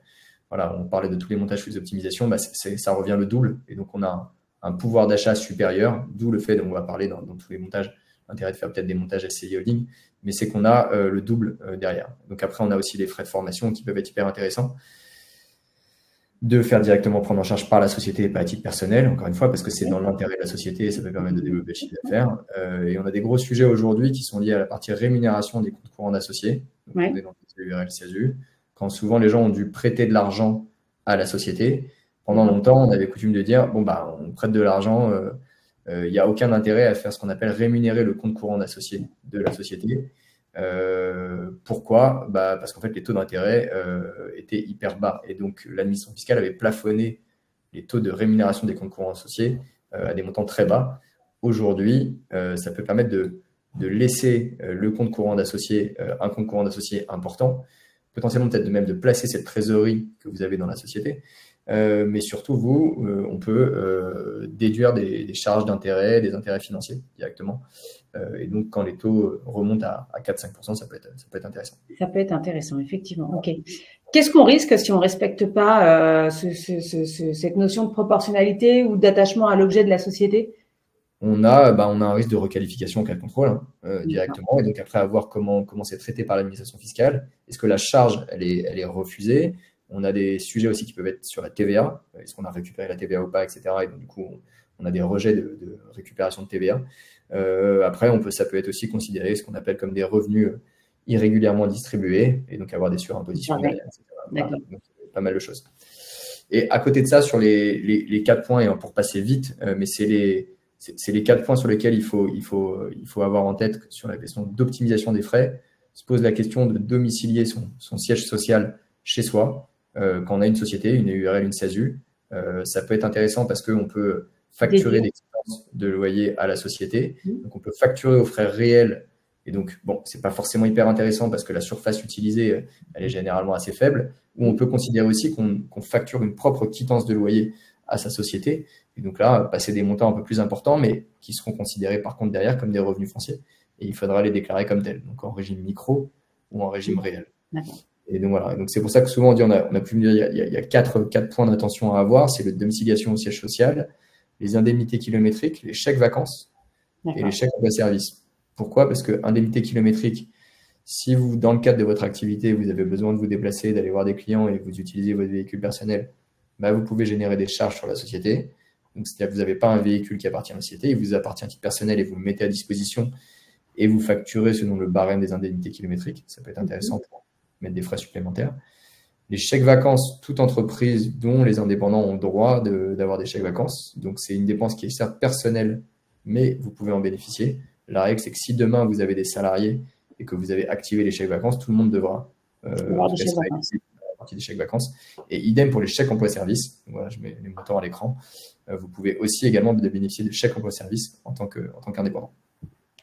voilà, on parlait de tous les montages plus optimisation, ça revient le double. Et donc, on a un pouvoir d'achat supérieur, d'où le fait, on va parler dans tous les montages, l'intérêt de faire peut-être des montages SCI Holding, mais c'est qu'on a le double derrière. Donc après, on a aussi les frais de formation qui peuvent être hyper intéressants. De faire directement prendre en charge par la société et pas à titre personnel, encore une fois, parce que c'est dans l'intérêt de la société et ça peut permettre de développer le chiffre d'affaires. Et on a des gros sujets aujourd'hui qui sont liés à la partie rémunération des comptes courants d'associés. Donc, on est dans le URL CASU. Quand souvent les gens ont dû prêter de l'argent à la société. Pendant longtemps, on avait coutume de dire bon bah on prête de l'argent, il n'y a aucun intérêt à faire ce qu'on appelle rémunérer le compte courant d'associé de la société. Pourquoi? Parce qu'en fait les taux d'intérêt étaient hyper bas et donc l'administration fiscale avait plafonné les taux de rémunération des comptes courants associés à des montants très bas. Aujourd'hui, ça peut permettre de laisser le compte courant d'associé, un compte courant d'associé important, potentiellement peut-être même de placer cette trésorerie que vous avez dans la société. Mais surtout, on peut déduire des charges d'intérêt, des intérêts financiers directement. Et donc, quand les taux remontent à 4-5%, ça peut être intéressant. Ça peut être intéressant, effectivement. OK. Qu'est-ce qu'on risque si on ne respecte pas cette notion de proportionnalité ou d'attachement à l'objet de la société? On a un risque de requalification en cas de contrôle directement. Et donc, après, à voir comment c'est traité par l'administration fiscale. Est-ce que la charge, elle est refusée? On a des sujets aussi qui peuvent être sur la TVA. Est-ce qu'on a récupéré la TVA ou pas, etc. Et donc, du coup, on a des rejets de récupération de TVA. Après, ça peut être aussi considéré ce qu'on appelle comme des revenus irrégulièrement distribués et donc avoir des surimpositions derrière, etc. Voilà. Donc, pas mal de choses. Et à côté de ça, sur les 4 points, et pour passer vite, mais c'est les 4 points sur lesquels il faut avoir en tête sur la question d'optimisation des frais. Se pose la question de domicilier son siège social chez soi. Quand on a une société, une URL, une SASU, ça peut être intéressant parce qu'on peut facturer des dépenses de loyer à la société. Donc, on peut facturer aux frais réels. Et donc, bon, c'est pas forcément hyper intéressant parce que la surface utilisée, elle est généralement assez faible. Ou on peut considérer aussi qu'on facture une propre quittance de loyer à sa société. Et donc là, passer des montants un peu plus importants, mais qui seront considérés par contre derrière comme des revenus fonciers. Et il faudra les déclarer comme tels, donc en régime micro ou en régime réel. Et donc voilà. Et donc c'est pour ça que souvent on dit, on a pu me dire, il y a quatre points d'attention à avoir. C'est la domiciliation au siège social, les indemnités kilométriques, les chèques vacances et les chèques emploi-service. Pourquoi? Parce que indemnité kilométrique, si vous, dans le cadre de votre activité, vous avez besoin de vous déplacer, d'aller voir des clients et que vous utilisez votre véhicule personnel, bah, vous pouvez générer des charges sur la société. Donc, c'est-à-dire que vous n'avez pas un véhicule qui appartient à la société, il vous appartient à titre personnel et vous le mettez à disposition et vous facturez selon le barème des indemnités kilométriques. Ça peut être intéressant pour mettre des frais supplémentaires. Les chèques vacances, toute entreprise dont les indépendants ont le droit d'avoir des chèques vacances. Donc, c'est une dépense qui est certes personnelle, mais vous pouvez en bénéficier. La règle, c'est que si demain, vous avez des salariés et que vous avez activé les chèques vacances, tout le monde devra partie des chèques vacances. Et idem pour les chèques emploi-service. Voilà, je mets les montants à l'écran. Vous pouvez aussi également bénéficier de chèques emploi-service en tant qu'indépendant.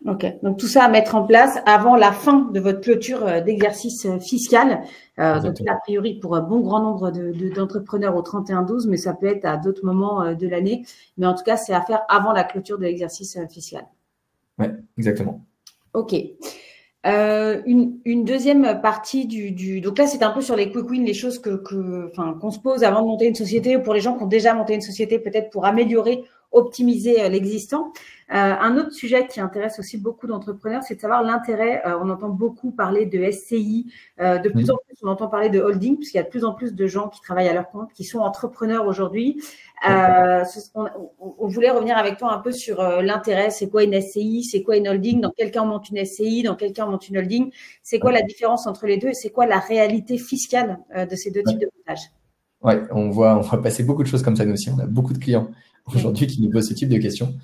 Ok, donc tout ça à mettre en place avant la fin de votre clôture d'exercice fiscal. Donc là, a priori, pour un bon grand nombre d'entrepreneurs au 31/12, mais ça peut être à d'autres moments de l'année. Mais en tout cas, c'est à faire avant la clôture de l'exercice fiscal. Oui, exactement. Ok. Une deuxième partie donc là, c'est un peu sur les quick wins, les choses qu'on se pose avant de monter une société ou pour les gens qui ont déjà monté une société, peut-être pour améliorer, optimiser l'existant. Un autre sujet qui intéresse aussi beaucoup d'entrepreneurs, c'est de savoir l'intérêt. On entend beaucoup parler de SCI, de plus en plus, on entend parler de holding, puisqu'il y a de plus en plus de gens qui travaillent à leur compte, qui sont entrepreneurs aujourd'hui. On voulait revenir avec toi un peu sur l'intérêt. C'est quoi une SCI? C'est quoi une holding? Dans quel cas on monte une SCI? Dans quel cas on monte une holding? C'est quoi la différence entre les deux? Et c'est quoi la réalité fiscale de ces deux types de montage? Ouais, on voit passer beaucoup de choses comme ça nous aussi. On a beaucoup de clients aujourd'hui qui nous posent ce type de questions.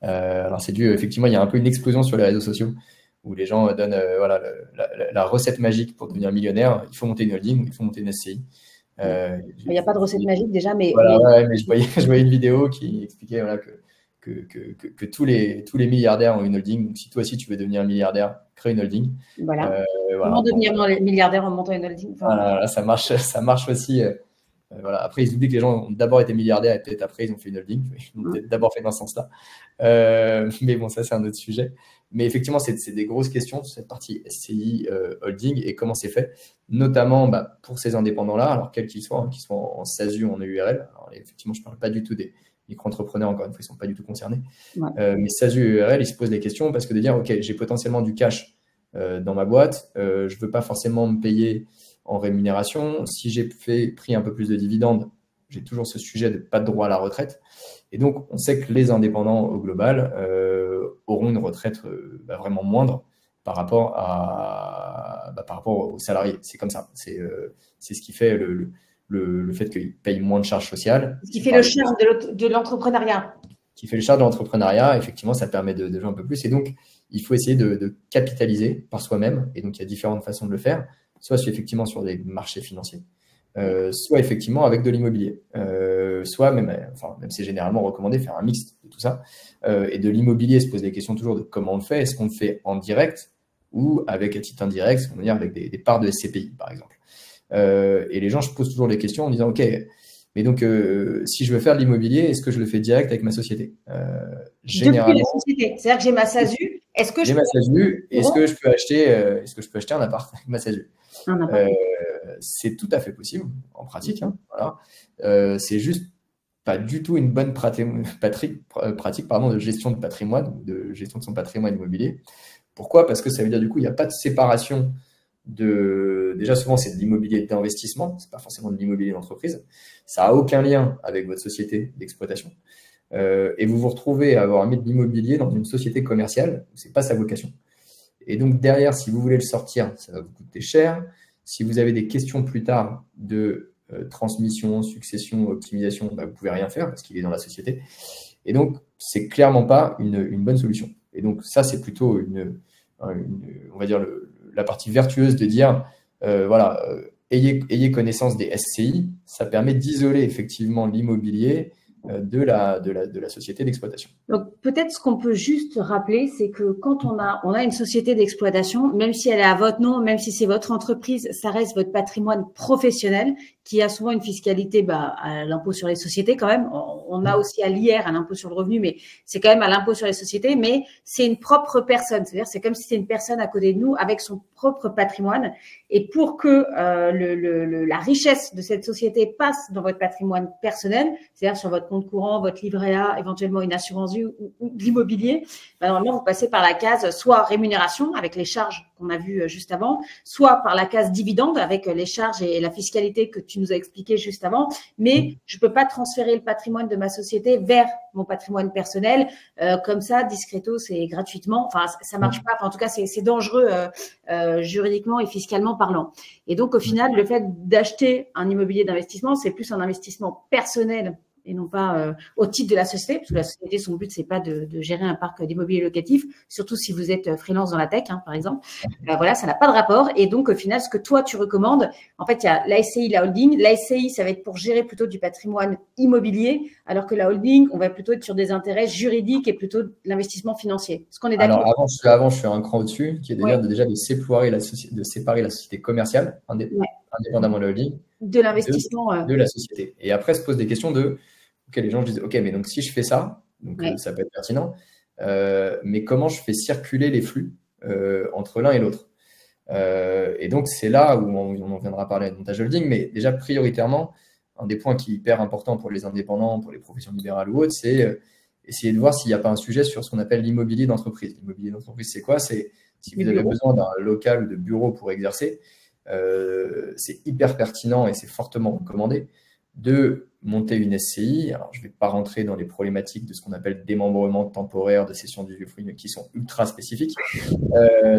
Alors c'est dû, effectivement, il y a un peu une explosion sur les réseaux sociaux où les gens donnent la recette magique pour devenir millionnaire. Il faut monter une holding, il faut monter une SCI. Il n'y a pas de recette magique déjà, mais… Voilà, ouais, mais je voyais une vidéo qui expliquait que tous les milliardaires ont une holding. Donc si toi aussi tu veux devenir milliardaire, crée une holding. Voilà. Comment devenir milliardaire en montant une holding? Voilà, ça marche aussi. Voilà. Après, ils oublient que les gens ont d'abord été milliardaires et peut-être après, ils ont fait une holding. Ils ont peut-être d'abord fait dans ce sens-là. Mais bon, ça, c'est un autre sujet. Mais effectivement, c'est des grosses questions, cette partie SCI, holding et comment c'est fait, notamment pour ces indépendants-là, alors quels qu'ils soient, qu'ils soient en SASU ou en URL. Alors, effectivement, je ne parle pas du tout des micro-entrepreneurs, encore une fois, ils ne sont pas du tout concernés. Ouais. Mais SASU et URL, ils se posent des questions parce que de dire, OK, j'ai potentiellement du cash dans ma boîte, je ne veux pas forcément me payer en rémunération. Si j'ai pris un peu plus de dividendes, j'ai toujours ce sujet de pas de droit à la retraite. Et donc, on sait que les indépendants au global auront une retraite vraiment moindre par rapport aux salariés. C'est comme ça. C'est ce qui fait le fait qu'ils payent moins de charges sociales. Ce qui fait le charge de l'entrepreneuriat. Qui fait le charge de l'entrepreneuriat. Effectivement, ça permet de jouer un peu plus. Et donc, il faut essayer de capitaliser par soi-même. Et donc, il y a différentes façons de le faire. Soit effectivement sur des marchés financiers, soit effectivement avec de l'immobilier, soit même c'est généralement recommandé, faire un mix de tout ça. Et de l'immobilier, se pose des questions toujours de comment on le fait. Est-ce qu'on le fait en direct ou avec à titre indirect, on va dire avec des parts de SCPI, par exemple. Et les gens, je pose toujours les questions en disant, OK, mais donc, si je veux faire de l'immobilier, est-ce que je le fais direct avec ma société? Généralement, depuis la société. C'est-à-dire que j'ai ma SASU. Est-ce que j'ai ma SASU, est-ce que je peux acheter un appart avec ma SASU? C'est tout à fait possible en pratique. Hein, voilà. C'est juste pas du tout une bonne pratique de gestion de patrimoine, de gestion de son patrimoine immobilier. Pourquoi? Parce que ça veut dire du coup, il n'y a pas de séparation déjà souvent c'est de l'immobilier d'investissement, c'est pas forcément de l'immobilier d'entreprise. Ça a aucun lien avec votre société d'exploitation. Et vous vous retrouvez à avoir mis de l'immobilier dans une société commerciale, c'est pas sa vocation. Et donc derrière, si vous voulez le sortir, ça va vous coûter cher. Si vous avez des questions plus tard de transmission, succession, optimisation, bah, vous ne pouvez rien faire parce qu'il est dans la société. Et donc, c'est clairement pas une bonne solution. Et donc, ça, c'est plutôt on va dire la partie vertueuse de dire, voilà, ayez connaissance des SCI, ça permet d'isoler effectivement l'immobilier de la société d'exploitation. Donc, peut-être ce qu'on peut juste rappeler, c'est que quand on a une société d'exploitation, même si elle est à votre nom, même si c'est votre entreprise, ça reste votre patrimoine professionnel qui a souvent une fiscalité à l'impôt sur les sociétés quand même. On a aussi à l'IR, à l'impôt sur le revenu, mais c'est quand même à l'impôt sur les sociétés, mais c'est une propre personne. C'est-à-dire, c'est comme si c'était une personne à côté de nous avec son propre patrimoine. Et pour que la richesse de cette société passe dans votre patrimoine personnel, c'est-à-dire sur votre compte courant, votre livret A, éventuellement une assurance vie ou de l'immobilier, normalement, vous passez par la case soit rémunération avec les charges qu'on a vues juste avant, soit par la case dividende avec les charges et la fiscalité que tu nous as expliqué juste avant. Mais je peux pas transférer le patrimoine de ma société vers mon patrimoine personnel comme ça, discretos et gratuitement. Enfin, ça marche pas. Enfin, en tout cas, c'est dangereux juridiquement et fiscalement parlant. Et donc, au final, le fait d'acheter un immobilier d'investissement, c'est plus un investissement personnel et non pas au titre de la société, parce que la société, son but, c'est pas de gérer un parc d'immobilier locatif, surtout si vous êtes freelance dans la tech, par exemple. Voilà, ça n'a pas de rapport. Et donc, au final, ce que toi, tu recommandes, en fait, il y a la SCI, la holding. La SCI, ça va être pour gérer plutôt du patrimoine immobilier, alors que la holding, on va plutôt être sur des intérêts juridiques et plutôt de l'investissement financier. Est-ce qu'on est d'accord? Alors, je suis un cran au-dessus, qui est de séparer la société commerciale, indépendamment de la holding, de l'investissement de la société. Et après, se posent des questions de les gens disent, OK, mais donc si je fais ça, donc ça peut être pertinent, mais comment je fais circuler les flux entre l'un et l'autre? Et donc, c'est là où on en viendra parler de montage holding, mais déjà, prioritairement, un des points qui est hyper important pour les indépendants, pour les professions libérales ou autres, c'est essayer de voir s'il n'y a pas un sujet sur ce qu'on appelle l'immobilier d'entreprise. L'immobilier d'entreprise, c'est quoi? C'est si vous avez besoin d'un local ou de bureau pour exercer, c'est hyper pertinent et c'est fortement recommandé de monter une SCI. Alors, je ne vais pas rentrer dans les problématiques de ce qu'on appelle démembrement temporaire de cession d'usufruit, mais qui sont ultra spécifiques.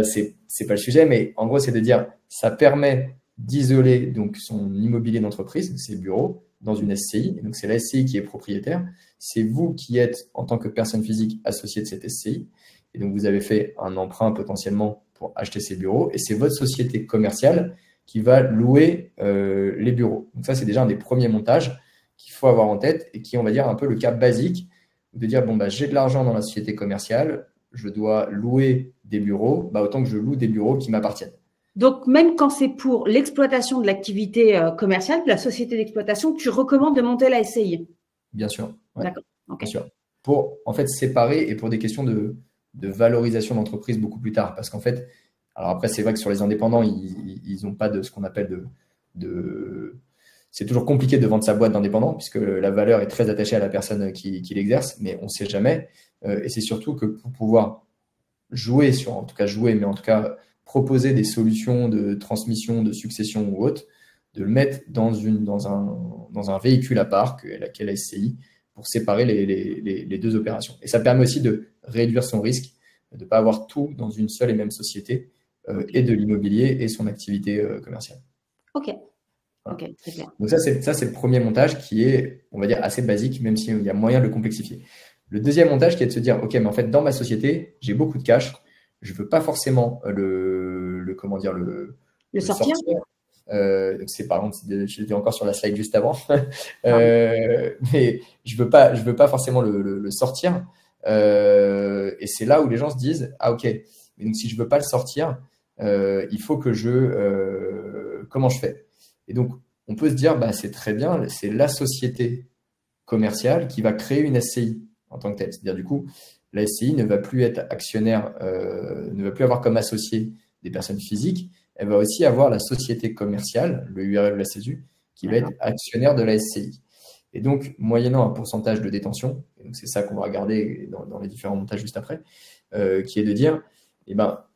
C'est pas le sujet, mais en gros, c'est de dire ça permet d'isoler donc son immobilier d'entreprise, ses bureaux, dans une SCI. Et donc, c'est la SCI qui est propriétaire. C'est vous qui êtes, en tant que personne physique, associé de cette SCI. Et donc, vous avez fait un emprunt potentiellement pour acheter ces bureaux. Et c'est votre société commerciale qui va louer les bureaux. Donc ça, c'est déjà un des premiers montages qu'il faut avoir en tête et qui, on va dire, un peu le cas basique de dire, bon, j'ai de l'argent dans la société commerciale, je dois louer des bureaux, autant que je loue des bureaux qui m'appartiennent. Donc, même quand c'est pour l'exploitation de l'activité commerciale, de la société d'exploitation, tu recommandes de monter la SCI? Bien sûr. Ouais. D'accord. Okay. Bien sûr. Pour, en fait, séparer et pour des questions de valorisation d'entreprise beaucoup plus tard. Parce qu'en fait, alors après, c'est vrai que sur les indépendants, ils n'ont pas de ce qu'on appelle c'est toujours compliqué de vendre sa boîte d'indépendant puisque la valeur est très attachée à la personne qui l'exerce, mais on ne sait jamais. Et c'est surtout que pour pouvoir jouer mais en tout cas proposer des solutions de transmission, de succession ou autre, de le mettre dans un véhicule à part, qu'est la SCI, pour séparer les deux opérations. Et ça permet aussi de réduire son risque, de ne pas avoir tout dans une seule et même société, et de l'immobilier et son activité commerciale. Ok. Voilà. Ok, très bien. Donc ça, c'est le premier montage qui est, on va dire, assez basique, même s'il y a moyen de le complexifier. Le deuxième montage qui est de se dire, OK, mais en fait, dans ma société, j'ai beaucoup de cash, je ne veux pas forcément le sortir. C'est par exemple, je l'ai encore sur la slide juste avant, mais je veux pas forcément le sortir. Et c'est là où les gens se disent, ah ok, mais donc si je veux pas le sortir, il faut que comment je fais? Et donc on peut se dire, c'est très bien, c'est la société commerciale qui va créer une SCI en tant que telle. C'est-à-dire du coup, la SCI ne va plus être actionnaire, ne va plus avoir comme associé des personnes physiques. Elle va aussi avoir la société commerciale, le URL de la CESU, qui va être actionnaire de la SCI. Et donc, moyennant un pourcentage de détention, et donc c'est ça qu'on va regarder dans les différents montages juste après, qui est de dire,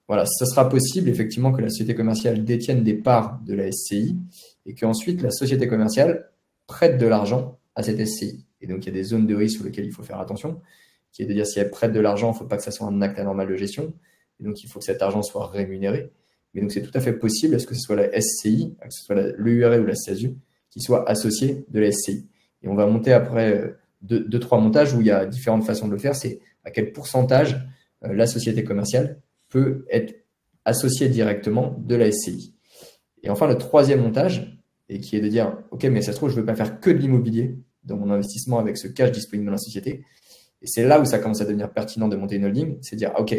voilà, ce sera possible effectivement que la société commerciale détienne des parts de la SCI et qu'ensuite la société commerciale prête de l'argent à cette SCI. Et donc, il y a des zones de risque sur lesquelles il faut faire attention, qui est de dire si elle prête de l'argent, il ne faut pas que ça soit un acte anormal de gestion. Et donc, il faut que cet argent soit rémunéré. Mais donc, c'est tout à fait possible, est-ce que ce soit la SCI, que ce soit l'URL ou la CESU, qui soit associé de la SCI. Et on va monter après deux, trois montages où il y a différentes façons de le faire. C'est à quel pourcentage la société commerciale peut être associée directement de la SCI. Et enfin, le troisième montage, et qui est de dire, OK, mais ça se trouve, je ne veux pas faire que de l'immobilier dans mon investissement avec ce cash disponible dans la société. Et c'est là où ça commence à devenir pertinent de monter une holding, c'est de dire, OK,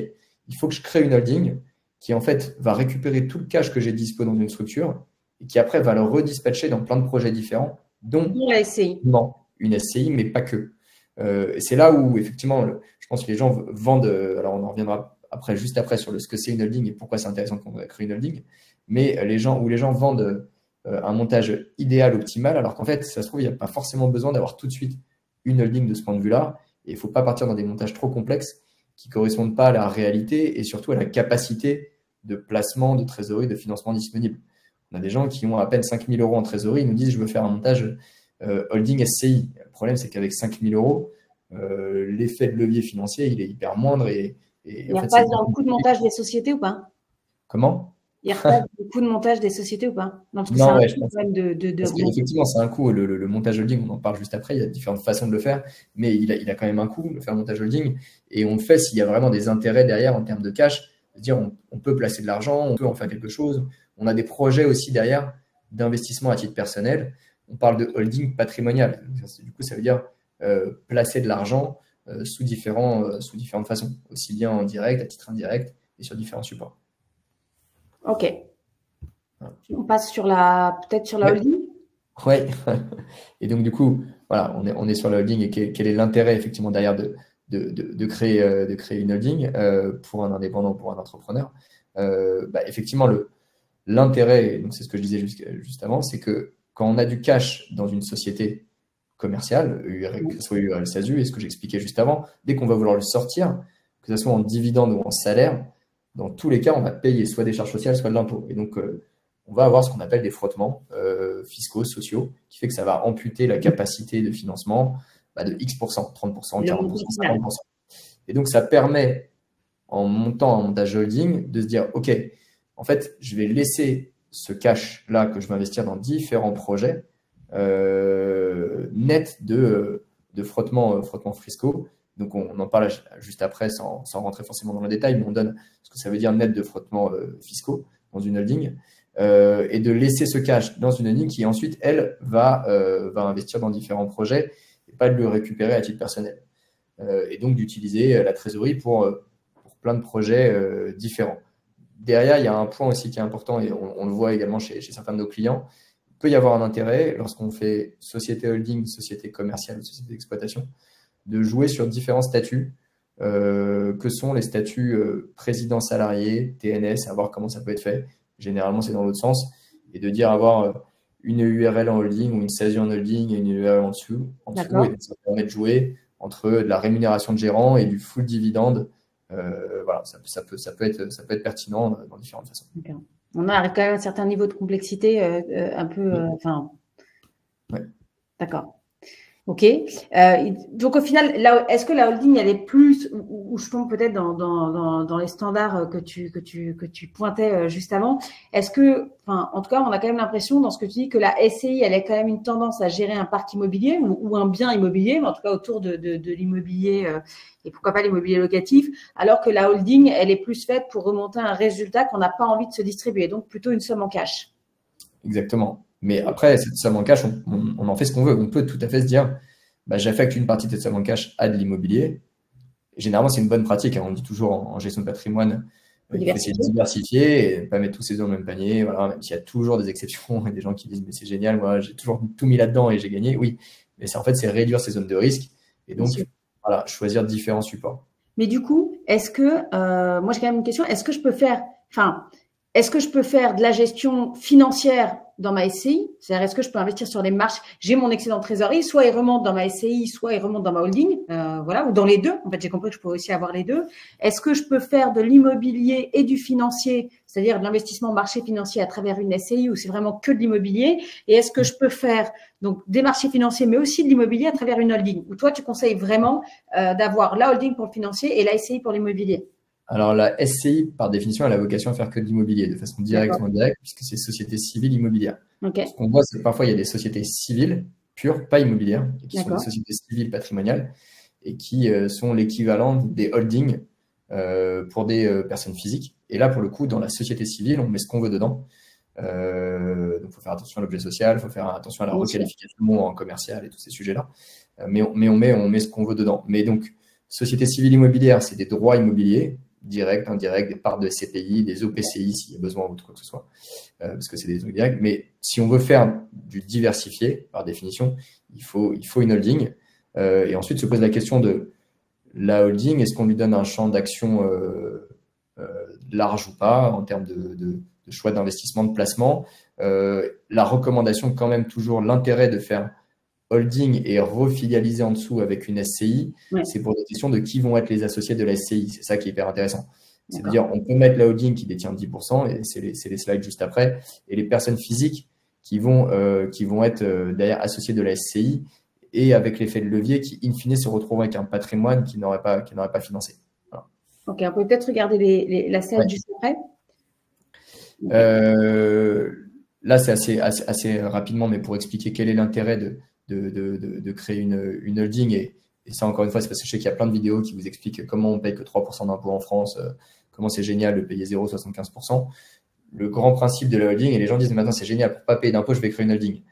il faut que je crée une holding qui, en fait, va récupérer tout le cash que j'ai dispo dans une structure et qui, après, va le redispatcher dans plein de projets différents, dont la SCI. Non, une SCI, mais pas que. C'est là où, effectivement, je pense que les gens vendent, alors on en reviendra après, juste après sur ce que c'est une holding et pourquoi c'est intéressant qu'on crée une holding, mais les gens vendent un montage idéal, optimal, alors qu'en fait, ça se trouve, il n'y a pas forcément besoin d'avoir tout de suite une holding de ce point de vue-là, et il ne faut pas partir dans des montages trop complexes qui ne correspondent pas à la réalité et surtout à la capacité de placement, de trésorerie, de financement disponible. On a des gens qui ont à peine 5 000 € en trésorerie, ils nous disent, je veux faire un montage holding SCI. Le problème, c'est qu'avec 5 000 €, l'effet de levier financier, il est hyper moindre. Il n'y a pas de coût de montage des sociétés ou pas? Comment? Il n'y a pas de coût de montage des sociétés ou pas? Non, parce que je pense qu'effectivement, c'est un coût. Le montage holding, on en parle juste après. Il y a différentes façons de le faire, mais il a quand même un coût, de faire un montage holding. Et on le fait s'il y a vraiment des intérêts derrière en termes de cash. C'est-à-dire, on peut placer de l'argent, on peut en faire quelque chose. On a des projets aussi derrière d'investissement à titre personnel. On parle de holding patrimonial. Du coup, ça veut dire placer de l'argent sous différentes façons, aussi bien en direct, à titre indirect et sur différents supports. Ok. On passe peut-être sur la holding. Oui. Et donc, du coup, voilà, on est sur la holding et quel est l'intérêt effectivement derrière de créer une holding pour un indépendant, pour un entrepreneur. Effectivement, l'intérêt, donc c'est ce que je disais juste avant, c'est que quand on a du cash dans une société commerciale, que ce soit URL SASU, et ce que j'expliquais juste avant, dès qu'on va vouloir le sortir, que ce soit en dividende ou en salaire, dans tous les cas, on va payer soit des charges sociales, soit de l'impôt. Et donc, on va avoir ce qu'on appelle des frottements fiscaux, sociaux, qui fait que ça va amputer la capacité de financement de X%, 30%, 40%, 50%. Et donc, ça permet, en montant un montage holding, de se dire, OK, en fait, je vais laisser ce cash-là que je vais investir dans différents projets net de frottements fiscaux. Donc, on en parle juste après sans rentrer forcément dans le détail, mais on donne ce que ça veut dire net de frottements fiscaux dans une holding et de laisser ce cash dans une holding qui ensuite, elle, va investir dans différents projets et pas de le récupérer à titre personnel. Et donc, d'utiliser la trésorerie pour plein de projets différents. Derrière, il y a un point aussi qui est important et on le voit également chez certains de nos clients. Il peut y avoir un intérêt lorsqu'on fait société holding, société commerciale, société d'exploitation, de jouer sur différents statuts que sont les statuts président salarié, TNS, à voir comment ça peut être fait. Généralement, c'est dans l'autre sens. Et de dire avoir une URL en holding ou une SASU en holding et une URL en dessous et ça permet de jouer entre de la rémunération de gérant et du full dividende. Voilà, ça peut être pertinent dans différentes façons. Okay. On a quand même un certain niveau de complexité, un peu. Ouais. D'accord. Ok. Donc au final, est-ce que la holding, elle est plus, ou je tombe peut-être dans les standards que tu pointais juste avant. Est-ce que, en tout cas, on a quand même l'impression dans ce que tu dis que la SCI, elle a quand même une tendance à gérer un parc immobilier ou un bien immobilier, mais en tout cas autour de l'immobilier et pourquoi pas l'immobilier locatif, alors que la holding, elle est plus faite pour remonter un résultat qu'on n'a pas envie de se distribuer, donc plutôt une somme en cash. Exactement. Mais après, cette somme en cash, on en fait ce qu'on veut. On peut tout à fait se dire, j'affecte une partie de cette somme en cash à de l'immobilier. Généralement, c'est une bonne pratique. On dit toujours en gestion de patrimoine, il faut essayer de diversifier et pas mettre tous ses œufs dans le même panier. Voilà, même s'il y a toujours des exceptions et des gens qui disent, mais c'est génial, moi, j'ai toujours tout mis là-dedans et j'ai gagné. Oui, mais c'est réduire ses zones de risque et donc, voilà, choisir différents supports. Mais du coup, est-ce que, moi j'ai quand même une question, est-ce que je peux faire de la gestion financière dans ma SCI? C'est-à-dire, est-ce que je peux investir sur des marches? J'ai mon excédent de trésorerie, soit il remonte dans ma SCI, soit il remonte dans ma holding, voilà, ou dans les deux. En fait, j'ai compris que je pourrais aussi avoir les deux. Est-ce que je peux faire de l'immobilier et du financier, c'est-à-dire de l'investissement marché financier à travers une SCI, ou c'est vraiment que de l'immobilier? Et est-ce que je peux faire donc des marchés financiers, mais aussi de l'immobilier à travers une holding? Ou toi, tu conseilles vraiment d'avoir la holding pour le financier et la SCI pour l'immobilier? Alors, la SCI, par définition, elle a vocation à faire que de l'immobilier, de façon directe ou indirecte, puisque c'est société civile immobilière. Ok. Ce qu'on voit, c'est que parfois, il y a des sociétés civiles, pures, pas immobilières, et qui sont des D'accord. sociétés civiles patrimoniales, et qui sont l'équivalent des holdings pour des personnes physiques. Et là, pour le coup, dans la société civile, on met ce qu'on veut dedans. Donc, il faut faire attention à l'objet social, il faut faire attention à la Bien sûr. requalification en commercial et tous ces sujets-là. Mais on met ce qu'on veut dedans. Mais donc, société civile immobilière, c'est des droits immobiliers, directs, indirects, des parts de SCPI, des OPCI s'il y a besoin ou de quoi que ce soit, parce que c'est des trucs directs. Mais si on veut faire du diversifié, par définition, il faut une holding. Et ensuite se pose la question de la holding, est-ce qu'on lui donne un champ d'action large ou pas en termes de choix d'investissement, de placement. La recommandation, quand même, toujours l'intérêt de faire holding et refilialiser en dessous avec une SCI, Ouais. c'est pour des questions de qui vont être les associés de la SCI. C'est ça qui est hyper intéressant. D'accord. C'est-à-dire, on peut mettre la holding qui détient 10%, et c'est les slides juste après, et les personnes physiques qui vont être derrière associées de la SCI, et avec l'effet de levier qui, in fine, se retrouvent avec un patrimoine qui n'aurait pas financé. Voilà. Ok, on peut peut-être regarder la slide Ouais. juste après. Là, c'est assez rapidement, mais pour expliquer quel est l'intérêt de créer une holding. Et ça, encore une fois, c'est parce que je sais qu'il y a plein de vidéos qui vous expliquent comment on paye que 3% d'impôts en France, comment c'est génial de payer 0,75%. Le grand principe de la holding, et les gens disent, maintenant, c'est génial, pour ne pas payer d'impôts, je vais créer une holding.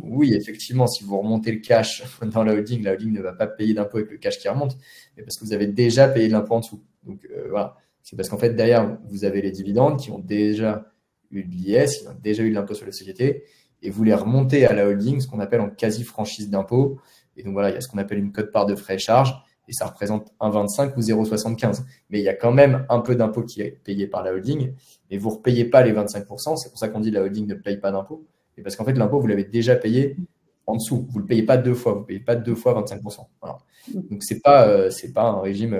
Oui, effectivement, si vous remontez le cash dans la holding ne va pas payer d'impôts avec le cash qui remonte, mais parce que vous avez déjà payé de l'impôt en dessous. Donc, voilà. C'est parce qu'en fait, derrière, vous avez les dividendes qui ont déjà eu de l'IS, qui ont déjà eu de l'impôt sur les sociétés, et vous les remontez à la holding, ce qu'on appelle en quasi-franchise d'impôt. Et donc, voilà, il y a ce qu'on appelle une quote-part de frais et charges, et ça représente 1,25 ou 0,75. Mais il y a quand même un peu d'impôt qui est payé par la holding, et vous ne repayez pas les 25%. C'est pour ça qu'on dit que la holding ne paye pas d'impôt. Et parce qu'en fait, l'impôt, vous l'avez déjà payé en dessous. Vous ne le payez pas deux fois. Vous ne payez pas deux fois 25%. Voilà. Donc, ce n'est pas un régime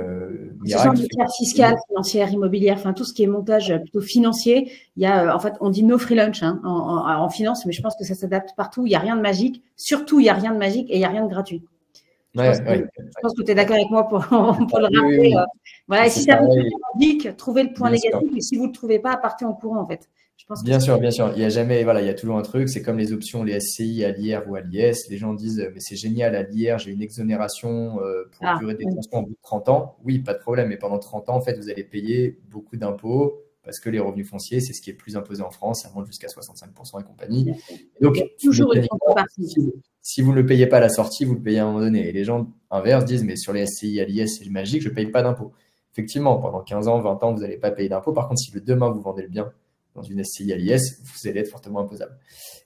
miracle. Ce sont des sphères fiscales, financières, immobilières, enfin tout ce qui est montage plutôt financier. Il y a, en fait, on dit no free lunch en finance, mais je pense que ça s'adapte partout. Il n'y a rien de magique. Surtout, il n'y a rien de magique et il n'y a rien de gratuit. Je pense que tu es d'accord avec moi pour le rappeler. Oui. Voilà, et si ça vous paraît magique, trouvez le point négatif. Et si vous ne le trouvez pas, partez en courant, en fait. Bien sûr. Il y a jamais, voilà, il y a toujours un truc. C'est comme les options, les SCI à l'IR ou à l'IS. Les gens disent, mais c'est génial, à l'IR, j'ai une exonération pour durée de détention au bout de 30 ans. Oui, pas de problème. Mais pendant 30 ans, en fait, vous allez payer beaucoup d'impôts parce que les revenus fonciers, c'est ce qui est plus imposé en France. Ça monte jusqu'à 65% et compagnie. Et donc, toujours si vous ne le payez pas à la sortie, vous le payez à un moment donné. Et les gens inverses disent, mais sur les SCI à l'IS, c'est magique, je ne paye pas d'impôts. Effectivement, pendant 15 ans, 20 ans, vous n'allez pas payer d'impôts. Par contre, si demain vous vendez le bien dans une SCI à l'IS, vous allez être fortement imposable.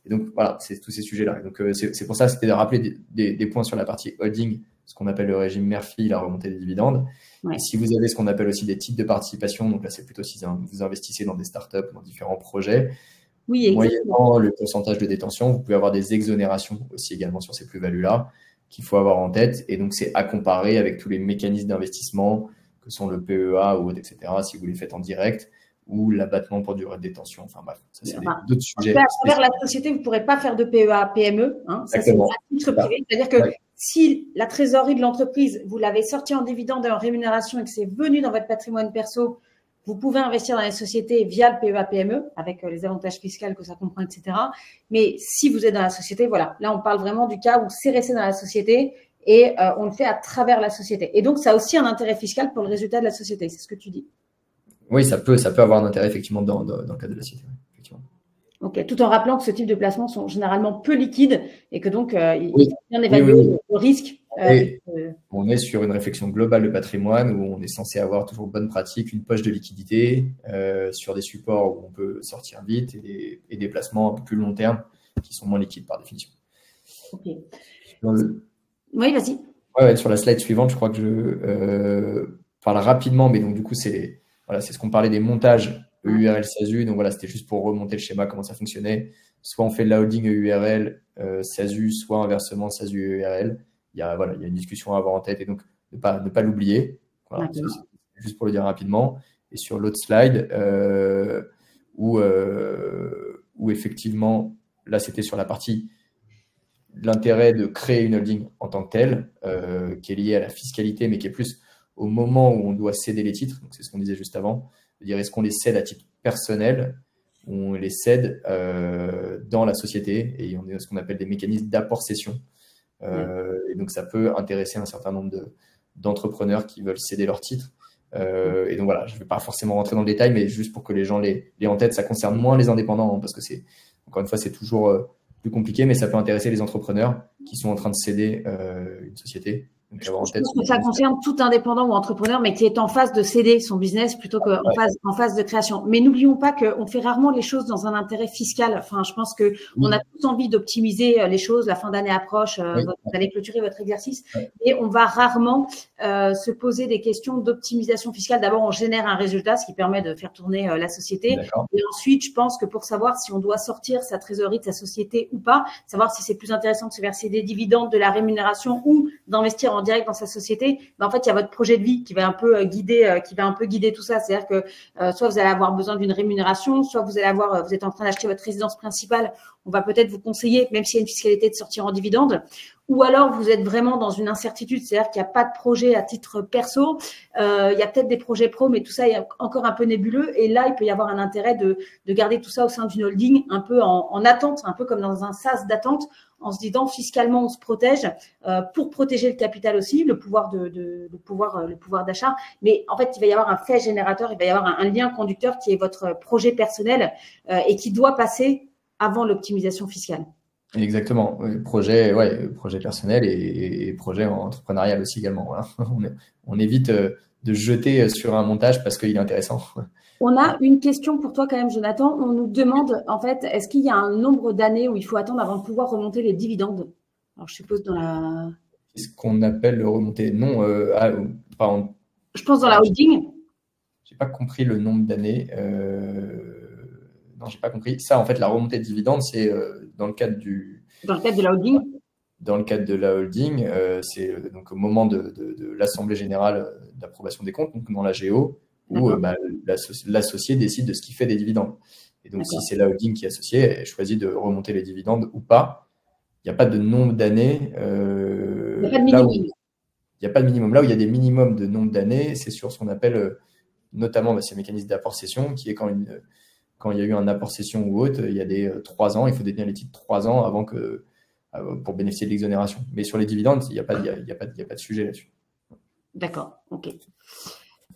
Et donc, voilà, c'est tous ces sujets-là. Et donc, c'est pour ça, c'était de rappeler des points sur la partie holding, ce qu'on appelle le régime Murphy, la remontée des dividendes. Ouais. Et si vous avez ce qu'on appelle aussi des titres de participation, donc là, c'est plutôt si vous investissez dans des startups, dans différents projets, moyennant le pourcentage de détention, vous pouvez avoir des exonérations aussi également sur ces plus-values-là qu'il faut avoir en tête. Et donc, c'est à comparer avec tous les mécanismes d'investissement que sont le PEA ou autres, etc., si vous les faites en direct, ou l'abattement pour durée de détention. Enfin bref, ça c'est d'autres sujets. À travers la société, vous ne pourrez pas faire de PEA, PME. Ça, c'est à titre privé. C'est-à-dire que si la trésorerie de l'entreprise, vous l'avez sortie en dividende et en rémunération et que c'est venu dans votre patrimoine perso, vous pouvez investir dans les sociétés via le PEA, PME, avec les avantages fiscaux que ça comprend, etc. Mais si vous êtes dans la société, voilà, là, on parle vraiment du cas où c'est resté dans la société et on le fait à travers la société. Et donc, ça a aussi un intérêt fiscal pour le résultat de la société. C'est ce que tu dis. Oui, ça peut avoir un intérêt effectivement dans le cadre de la société. Ok, tout en rappelant que ce type de placements sont généralement peu liquides et que donc il faut bien évaluer le risque. On est sur une réflexion globale de patrimoine où on est censé avoir toujours bonne pratique, une poche de liquidité sur des supports où on peut sortir vite et des placements un peu plus long terme qui sont moins liquides par définition. Ok. Oui, vas-y. Ouais, sur la slide suivante, je crois que je parle rapidement, mais donc du coup, c'est ce qu'on parlait des montages EURL SASU. Donc voilà, c'était juste pour remonter le schéma, comment ça fonctionnait. Soit on fait de la holding EURL SASU, soit inversement SASU EURL. Il y a une discussion à avoir en tête et donc ne pas l'oublier. Voilà, juste pour le dire rapidement. Et sur l'autre slide, où effectivement, là, c'était sur la partie l'intérêt de créer une holding en tant que telle, qui est liée à la fiscalité, mais qui est plus au moment où on doit céder les titres, donc c'est ce qu'on disait juste avant, de dire est-ce qu'on les cède à titre personnel ou on les cède dans la société, et on a ce qu'on appelle des mécanismes d'apport-cession. Et donc, ça peut intéresser un certain nombre d'entrepreneurs qui veulent céder leurs titres. Et donc, voilà, je ne vais pas forcément rentrer dans le détail, mais juste pour que les gens l'aient en tête, ça concerne moins les indépendants, hein, parce que encore une fois, c'est toujours plus compliqué, mais ça peut intéresser les entrepreneurs qui sont en train de céder une société. Donc, je pense que ça concerne tout indépendant ou entrepreneur, mais qui est en phase de céder son business plutôt qu'en phase de création. Mais n'oublions pas qu'on fait rarement les choses dans un intérêt fiscal. Enfin, je pense qu'on a tous envie d'optimiser les choses. La fin d'année approche, vous allez clôturer votre exercice. Et on va rarement se poser des questions d'optimisation fiscale. D'abord, on génère un résultat, ce qui permet de faire tourner la société. Et ensuite, je pense que pour savoir si on doit sortir sa trésorerie de sa société ou pas, savoir si c'est plus intéressant de se verser des dividendes, de la rémunération ou d'investir en direct dans sa société, ben en fait, il y a votre projet de vie qui va un peu guider tout ça. C'est-à-dire que soit vous allez avoir besoin d'une rémunération, soit vous êtes en train d'acheter votre résidence principale. On va peut-être vous conseiller, même s'il y a une fiscalité, de sortir en dividende. Ou alors, vous êtes vraiment dans une incertitude, c'est-à-dire qu'il n'y a pas de projet à titre perso. Il y a peut-être des projets pro, mais tout ça est encore un peu nébuleux. Et là, il peut y avoir un intérêt de garder tout ça au sein d'une holding, un peu en attente, un peu comme dans un sas d'attente, en se disant fiscalement, on se protège pour protéger le capital aussi, le pouvoir d'achat. Mais en fait, il va y avoir un fait générateur, il va y avoir un lien conducteur qui est votre projet personnel et qui doit passer avant l'optimisation fiscale. Exactement. Projet personnel et projet entrepreneurial aussi également. Voilà. On évite de jeter sur un montage parce qu'il est intéressant. On a une question pour toi quand même, Jonathan. On nous demande, en fait, est-ce qu'il y a un nombre d'années où il faut attendre avant de pouvoir remonter les dividendes? Alors, je suppose dans la… C'est ce qu'on appelle le remonter. Non, je pense dans la holding. J'ai pas compris le nombre d'années. Non, j'ai pas compris. Ça, en fait, la remontée de dividendes, c'est dans le cadre de la holding. Dans le cadre de la holding, c'est donc au moment de l'Assemblée générale d'approbation des comptes, donc dans la GO, où l'associé décide de ce qu'il fait des dividendes. Et donc, si c'est la holding qui est associée, elle choisit de remonter les dividendes ou pas. Il n'y a pas de nombre d'années. Il n'y a pas de minimum. Il n'y a pas de minimum. Là où il y a des minimums de nombre d'années, c'est sur ce qu'on appelle notamment ces mécanismes d'apport-cession, qui est quand il y a eu un apport-cession ou autre, il y a des 3 ans, il faut détenir les titres 3 ans pour bénéficier de l'exonération. Mais sur les dividendes, il n'y a pas de sujet là-dessus. D'accord, ok.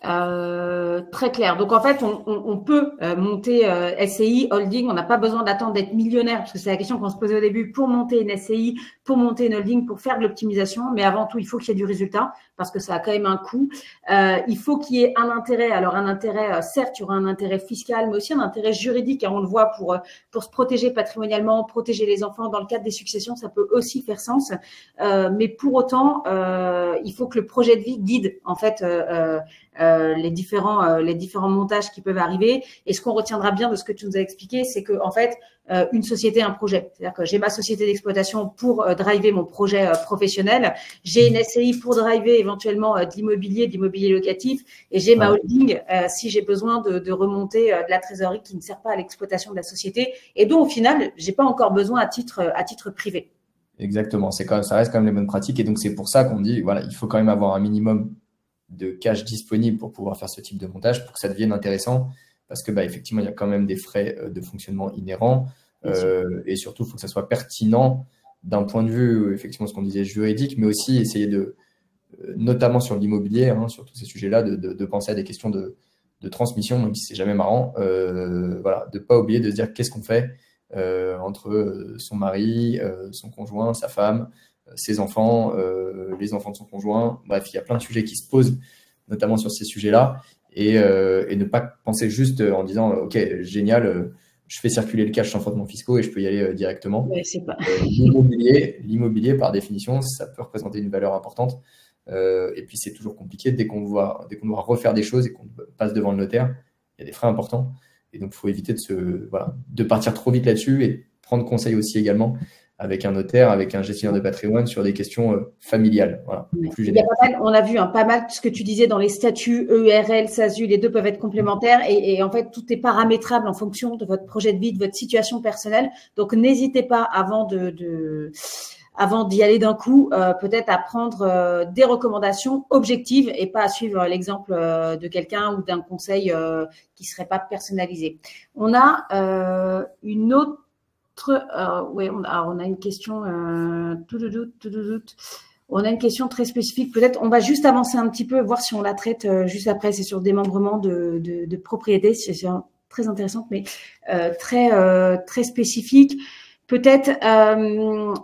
Très clair. Donc en fait, on peut monter SCI, holding. On n'a pas besoin d'attendre d'être millionnaire, parce que c'est la question qu'on se posait au début, pour monter une SCI, pour monter une holding, pour faire de l'optimisation. Mais avant tout, il faut qu'il y ait du résultat, parce que ça a quand même un coût. Il faut qu'il y ait un intérêt. Alors un intérêt, certes, il y aura un intérêt fiscal, mais aussi un intérêt juridique. On le voit pour se protéger patrimonialement, protéger les enfants dans le cadre des successions, ça peut aussi faire sens. Mais pour autant, il faut que le projet de vie guide en fait les différents montages qui peuvent arriver. Et ce qu'on retiendra bien de ce que tu nous as expliqué, c'est que en fait, une société, un projet. C'est-à-dire que j'ai ma société d'exploitation pour driver mon projet professionnel. J'ai une SCI pour driver éventuellement de l'immobilier locatif. Et j'ai ma holding si j'ai besoin de remonter de la trésorerie qui ne sert pas à l'exploitation de la société et dont au final, j'ai pas encore besoin à titre privé. Exactement. Ça reste quand même les bonnes pratiques. Et donc, c'est pour ça qu'on dit, voilà, il faut quand même avoir un minimum de cash disponible pour pouvoir faire ce type de montage, pour que ça devienne intéressant, parce que effectivement, il y a quand même des frais de fonctionnement inhérents, et surtout, il faut que ça soit pertinent d'un point de vue, effectivement, ce qu'on disait juridique, mais aussi essayer notamment sur l'immobilier, sur tous ces sujets-là, de penser à des questions de transmission, même si c'est jamais marrant, voilà, de ne pas oublier de se dire qu'est-ce qu'on fait entre son mari, son conjoint, sa femme, ses enfants, les enfants de son conjoint. Bref, il y a plein de sujets qui se posent, notamment sur ces sujets-là, et ne pas penser juste en disant « Ok, génial, je fais circuler le cash sans frottement fiscaux et je peux y aller directement. » L'immobilier, par définition, ça peut représenter une valeur importante. Et puis, c'est toujours compliqué dès qu'on doit refaire des choses et qu'on passe devant le notaire. Il y a des frais importants. Et donc, il faut éviter de partir trop vite là-dessus et prendre conseil aussi également avec un notaire, avec un gestionnaire de patrimoine sur des questions familiales. Voilà, plus il y a pas mal, on a vu pas mal ce que tu disais dans les statuts EURL, SASU, les deux peuvent être complémentaires et en fait, tout est paramétrable en fonction de votre projet de vie, de votre situation personnelle. Donc, n'hésitez pas avant avant d'y aller d'un coup, peut-être à prendre des recommandations objectives et pas à suivre l'exemple de quelqu'un ou d'un conseil qui serait pas personnalisé. On a une autre, oui, on a une question, on a une question très spécifique. Peut-être on va juste avancer un petit peu, voir si on la traite juste après. C'est sur le démembrement de propriété. C'est très intéressante, mais très spécifique. Peut-être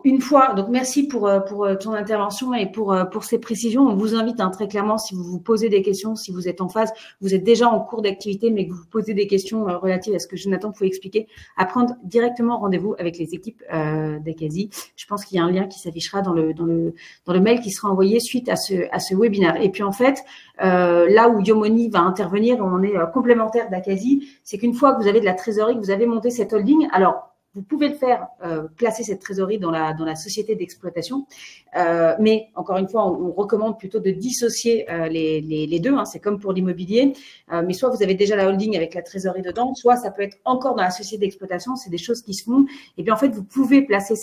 une fois, donc merci pour ton intervention et pour ces précisions. On vous invite très clairement, si vous vous posez des questions, si vous êtes en phase, vous êtes déjà en cours d'activité, mais que vous vous posez des questions relatives à ce que Jonathan pouvait expliquer, à prendre directement rendez-vous avec les équipes d'Acasi. Je pense qu'il y a un lien qui s'affichera dans le mail qui sera envoyé suite à ce webinaire. Et puis en fait, là où Yomoni va intervenir, on est complémentaire d'Acasi, c'est qu'une fois que vous avez de la trésorerie, que vous avez monté cette holding, alors vous pouvez le faire, placer cette trésorerie dans la société d'exploitation, mais encore une fois, on recommande plutôt de dissocier les deux. C'est comme pour l'immobilier, mais soit vous avez déjà la holding avec la trésorerie dedans, soit ça peut être encore dans la société d'exploitation. C'est des choses qui se font. Et bien en fait, vous pouvez placer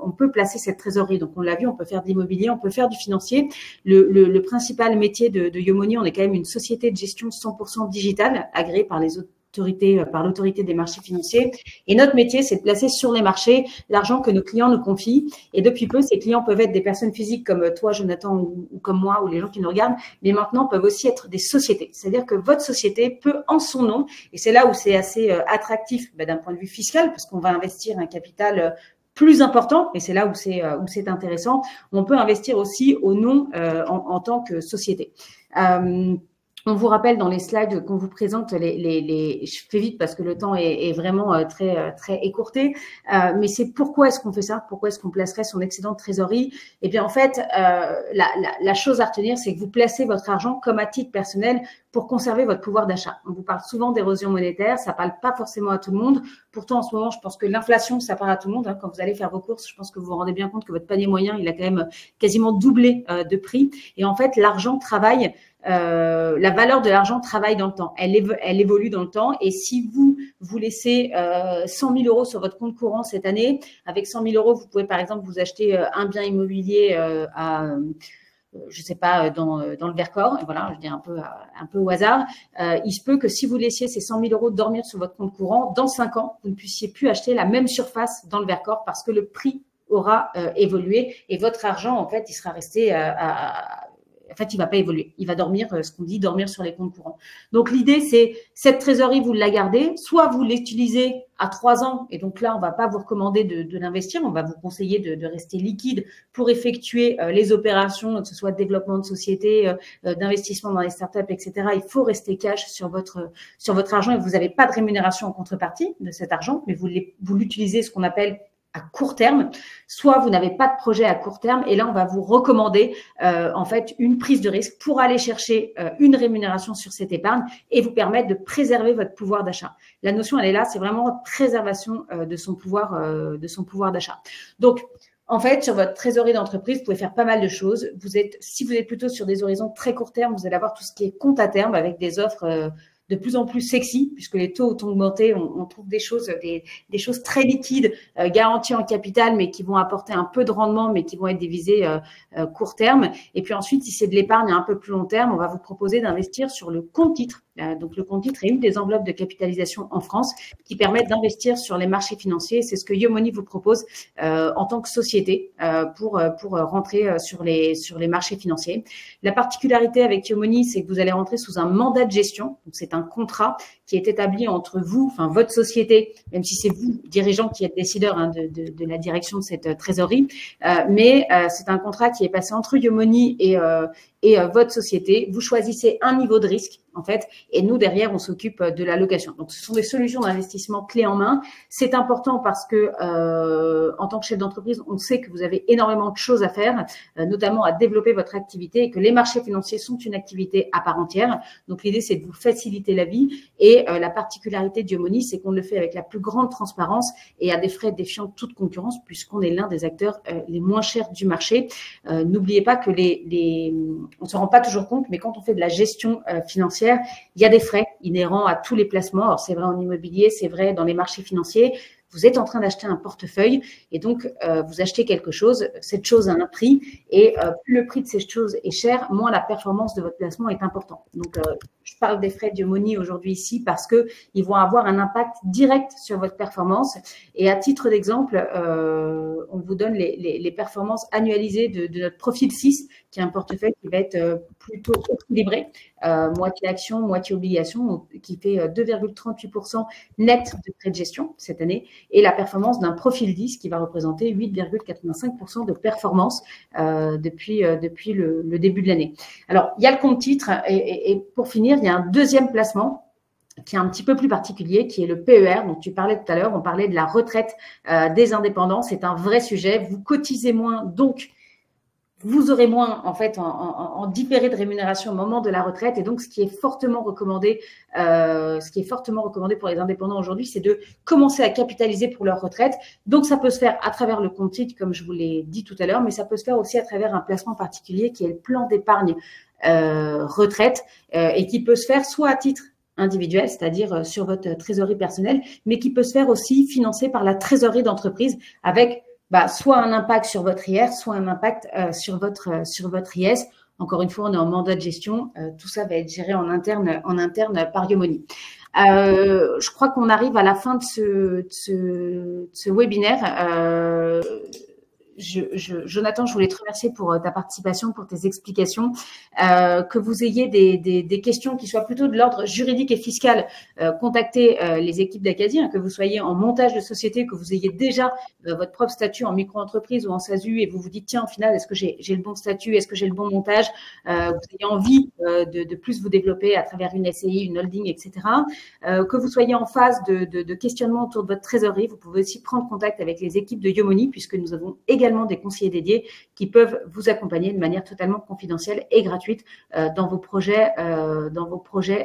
on peut placer cette trésorerie. Donc on l'a vu, on peut faire de l'immobilier, on peut faire du financier. Le principal métier de Yomoni, on est quand même une société de gestion 100% digitale, agréée par l'autorité des marchés financiers. Et notre métier, c'est de placer sur les marchés l'argent que nos clients nous confient. Et depuis peu, ces clients peuvent être des personnes physiques comme toi, Jonathan, ou comme moi, ou les gens qui nous regardent, mais maintenant peuvent aussi être des sociétés. C'est-à-dire que votre société peut, en son nom, et c'est là où c'est assez attractif d'un point de vue fiscal, parce qu'on va investir un capital plus important, et c'est là où c'est intéressant, on peut investir aussi au nom en tant que société. On vous rappelle dans les slides qu'on vous présente je fais vite parce que le temps est vraiment très écourté, mais c'est pourquoi est-ce qu'on fait ça? Pourquoi est-ce qu'on placerait son excédent de trésorerie? Eh bien, en fait, la chose à retenir, c'est que vous placez votre argent comme à titre personnel pour conserver votre pouvoir d'achat. On vous parle souvent d'érosion monétaire, ça parle pas forcément à tout le monde. Pourtant, en ce moment, je pense que l'inflation, ça parle à tout le monde. Quand vous allez faire vos courses, je pense que vous vous rendez bien compte que votre panier moyen, il a quand même quasiment doublé de prix. Et en fait, l'argent travaille. La valeur de l'argent travaille dans le temps, elle évolue dans le temps, et si vous laissez 100 000 euros sur votre compte courant cette année, avec 100 000 euros, vous pouvez par exemple vous acheter un bien immobilier je sais pas, dans le Vercors, et voilà, je dis un peu au hasard, il se peut que si vous laissiez ces 100 000 euros dormir sur votre compte courant, dans 5 ans, vous ne puissiez plus acheter la même surface dans le Vercors parce que le prix aura évolué et votre argent, en fait, il sera resté en fait, il va pas évoluer. Il va dormir, ce qu'on dit, dormir sur les comptes courants. Donc, l'idée, c'est cette trésorerie, vous la gardez, soit vous l'utilisez à 3 ans, et donc là, on va pas vous recommander de l'investir, on va vous conseiller de rester liquide pour effectuer les opérations, que ce soit développement de société, d'investissement dans les startups, etc. Il faut rester cash sur votre argent et vous n'avez pas de rémunération en contrepartie de cet argent, mais vous l'utilisez ce qu'on appelle à court terme, soit vous n'avez pas de projet à court terme, et là on va vous recommander en fait une prise de risque pour aller chercher une rémunération sur cette épargne et vous permettre de préserver votre pouvoir d'achat. La notion elle est là, c'est vraiment préservation de son pouvoir d'achat. Donc en fait, sur votre trésorerie d'entreprise, vous pouvez faire pas mal de choses. Si vous êtes plutôt sur des horizons très court terme, vous allez avoir tout ce qui est compte à terme avec des offres de plus en plus sexy, puisque les taux ont augmenté, on trouve des choses très liquides, garanties en capital, mais qui vont apporter un peu de rendement, mais qui vont être des visées court terme. Et puis ensuite, si c'est de l'épargne à un peu plus long terme, on va vous proposer d'investir sur le compte titre. Donc le compte titre est une des enveloppes de capitalisation en France qui permettent d'investir sur les marchés financiers. C'est ce que Yomoni vous propose en tant que société pour rentrer sur les marchés financiers. La particularité avec Yomoni, c'est que vous allez rentrer sous un mandat de gestion. Donc c'est un contrat qui est établi entre vous, enfin votre société, même si c'est vous, dirigeant, qui êtes décideur de la direction de cette trésorerie, mais c'est un contrat qui est passé entre Yomoni et votre société. Vous choisissez un niveau de risque, en fait, et nous, derrière, on s'occupe de la location. Donc, ce sont des solutions d'investissement clés en main. C'est important parce que, en tant que chef d'entreprise, on sait que vous avez énormément de choses à faire, notamment à développer votre activité, et que les marchés financiers sont une activité à part entière. Donc, l'idée, c'est de vous faciliter la vie. Et la particularité de Yomoni, c'est qu'on le fait avec la plus grande transparence et à des frais défiant toute concurrence, puisqu'on est l'un des acteurs les moins chers du marché. N'oubliez pas que on se rend pas toujours compte, mais quand on fait de la gestion financière, il y a des frais inhérents à tous les placements. Alors, c'est vrai en immobilier, c'est vrai dans les marchés financiers. vous êtes en train d'acheter un portefeuille et donc vous achetez quelque chose, cette chose a un prix et plus le prix de cette chose est cher, moins la performance de votre placement est importante. Donc, je parle des frais d'Yomoni aujourd'hui ici parce qu'ils vont avoir un impact direct sur votre performance. Et à titre d'exemple, on vous donne les performances annualisées de notre profil 6, qui est un portefeuille qui va être plutôt équilibré, moitié action, moitié obligation, qui fait 2,38% net de frais de gestion cette année, et la performance d'un profil 10 qui va représenter 8,85% de performance depuis le début de l'année. Alors, il y a le compte titre et pour finir, il y a un deuxième placement qui est un petit peu plus particulier, qui est le PER, dont tu parlais tout à l'heure. On parlait de la retraite des indépendants. C'est un vrai sujet. Vous cotisez moins, donc vous aurez moins en fait en différé de rémunération au moment de la retraite. Et donc, ce qui est fortement recommandé pour les indépendants aujourd'hui, c'est de commencer à capitaliser pour leur retraite. Donc, ça peut se faire à travers le compte titre, comme je vous l'ai dit tout à l'heure, mais ça peut se faire aussi à travers un placement particulier qui est le plan d'épargne retraite et qui peut se faire soit à titre individuel, c'est-à-dire sur votre trésorerie personnelle, mais qui peut se faire aussi financé par la trésorerie d'entreprise avec soit un impact sur votre IR, soit un impact sur votre IS. Encore une fois, on est en mandat de gestion. Tout ça va être géré en interne par Yomoni. Je crois qu'on arrive à la fin de ce webinaire. Jonathan, je voulais te remercier pour ta participation, pour tes explications. Que vous ayez des questions qui soient plutôt de l'ordre juridique et fiscal, contactez les équipes d'Acadie, que vous soyez en montage de société, que vous ayez déjà votre propre statut en micro-entreprise ou en SASU et vous vous dites, tiens, au final, est-ce que j'ai le bon statut, est-ce que j'ai le bon montage, vous ayez envie de plus vous développer à travers une SCI, une holding, etc. Que vous soyez en phase de questionnement autour de votre trésorerie, vous pouvez aussi prendre contact avec les équipes de Yomoni puisque nous avons également des conseillers dédiés qui peuvent vous accompagner de manière totalement confidentielle et gratuite dans vos projets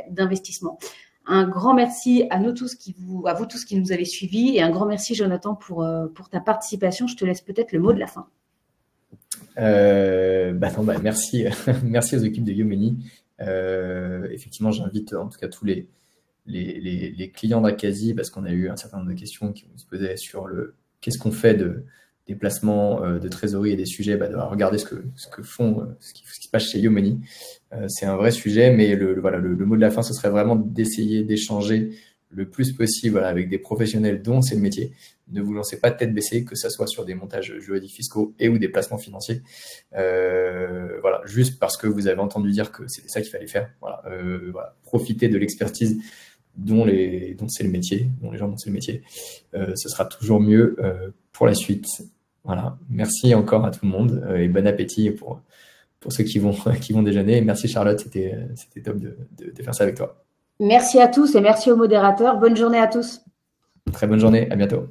d'investissement. Un grand merci à vous tous qui nous avez suivis et un grand merci Jonathan pour ta participation. Je te laisse peut-être le mot de la fin. Merci, merci aux équipes de Yomoni. Effectivement, j'invite en tout cas tous les clients d'Acadie parce qu'on a eu un certain nombre de questions qui se posaient sur qu'est-ce qu'on fait des placements de trésorerie et des sujets, de regarder ce qui se passe chez Yomoni. C'est un vrai sujet, mais le mot de la fin, ce serait vraiment d'essayer d'échanger le plus possible avec des professionnels dont c'est le métier. Ne vous lancez pas de tête baissée, que ce soit sur des montages juridiques fiscaux et ou des placements financiers. Juste parce que vous avez entendu dire que c'était ça qu'il fallait faire. Profitez de l'expertise dont c'est le métier, dont les gens dont c'est le métier. Ce sera toujours mieux pour la suite. Voilà. Merci encore à tout le monde et bon appétit pour ceux qui vont déjeuner. Et merci Charlotte, c'était top de faire ça avec toi. Merci à tous et merci aux modérateurs. Bonne journée à tous. Très bonne journée, à bientôt.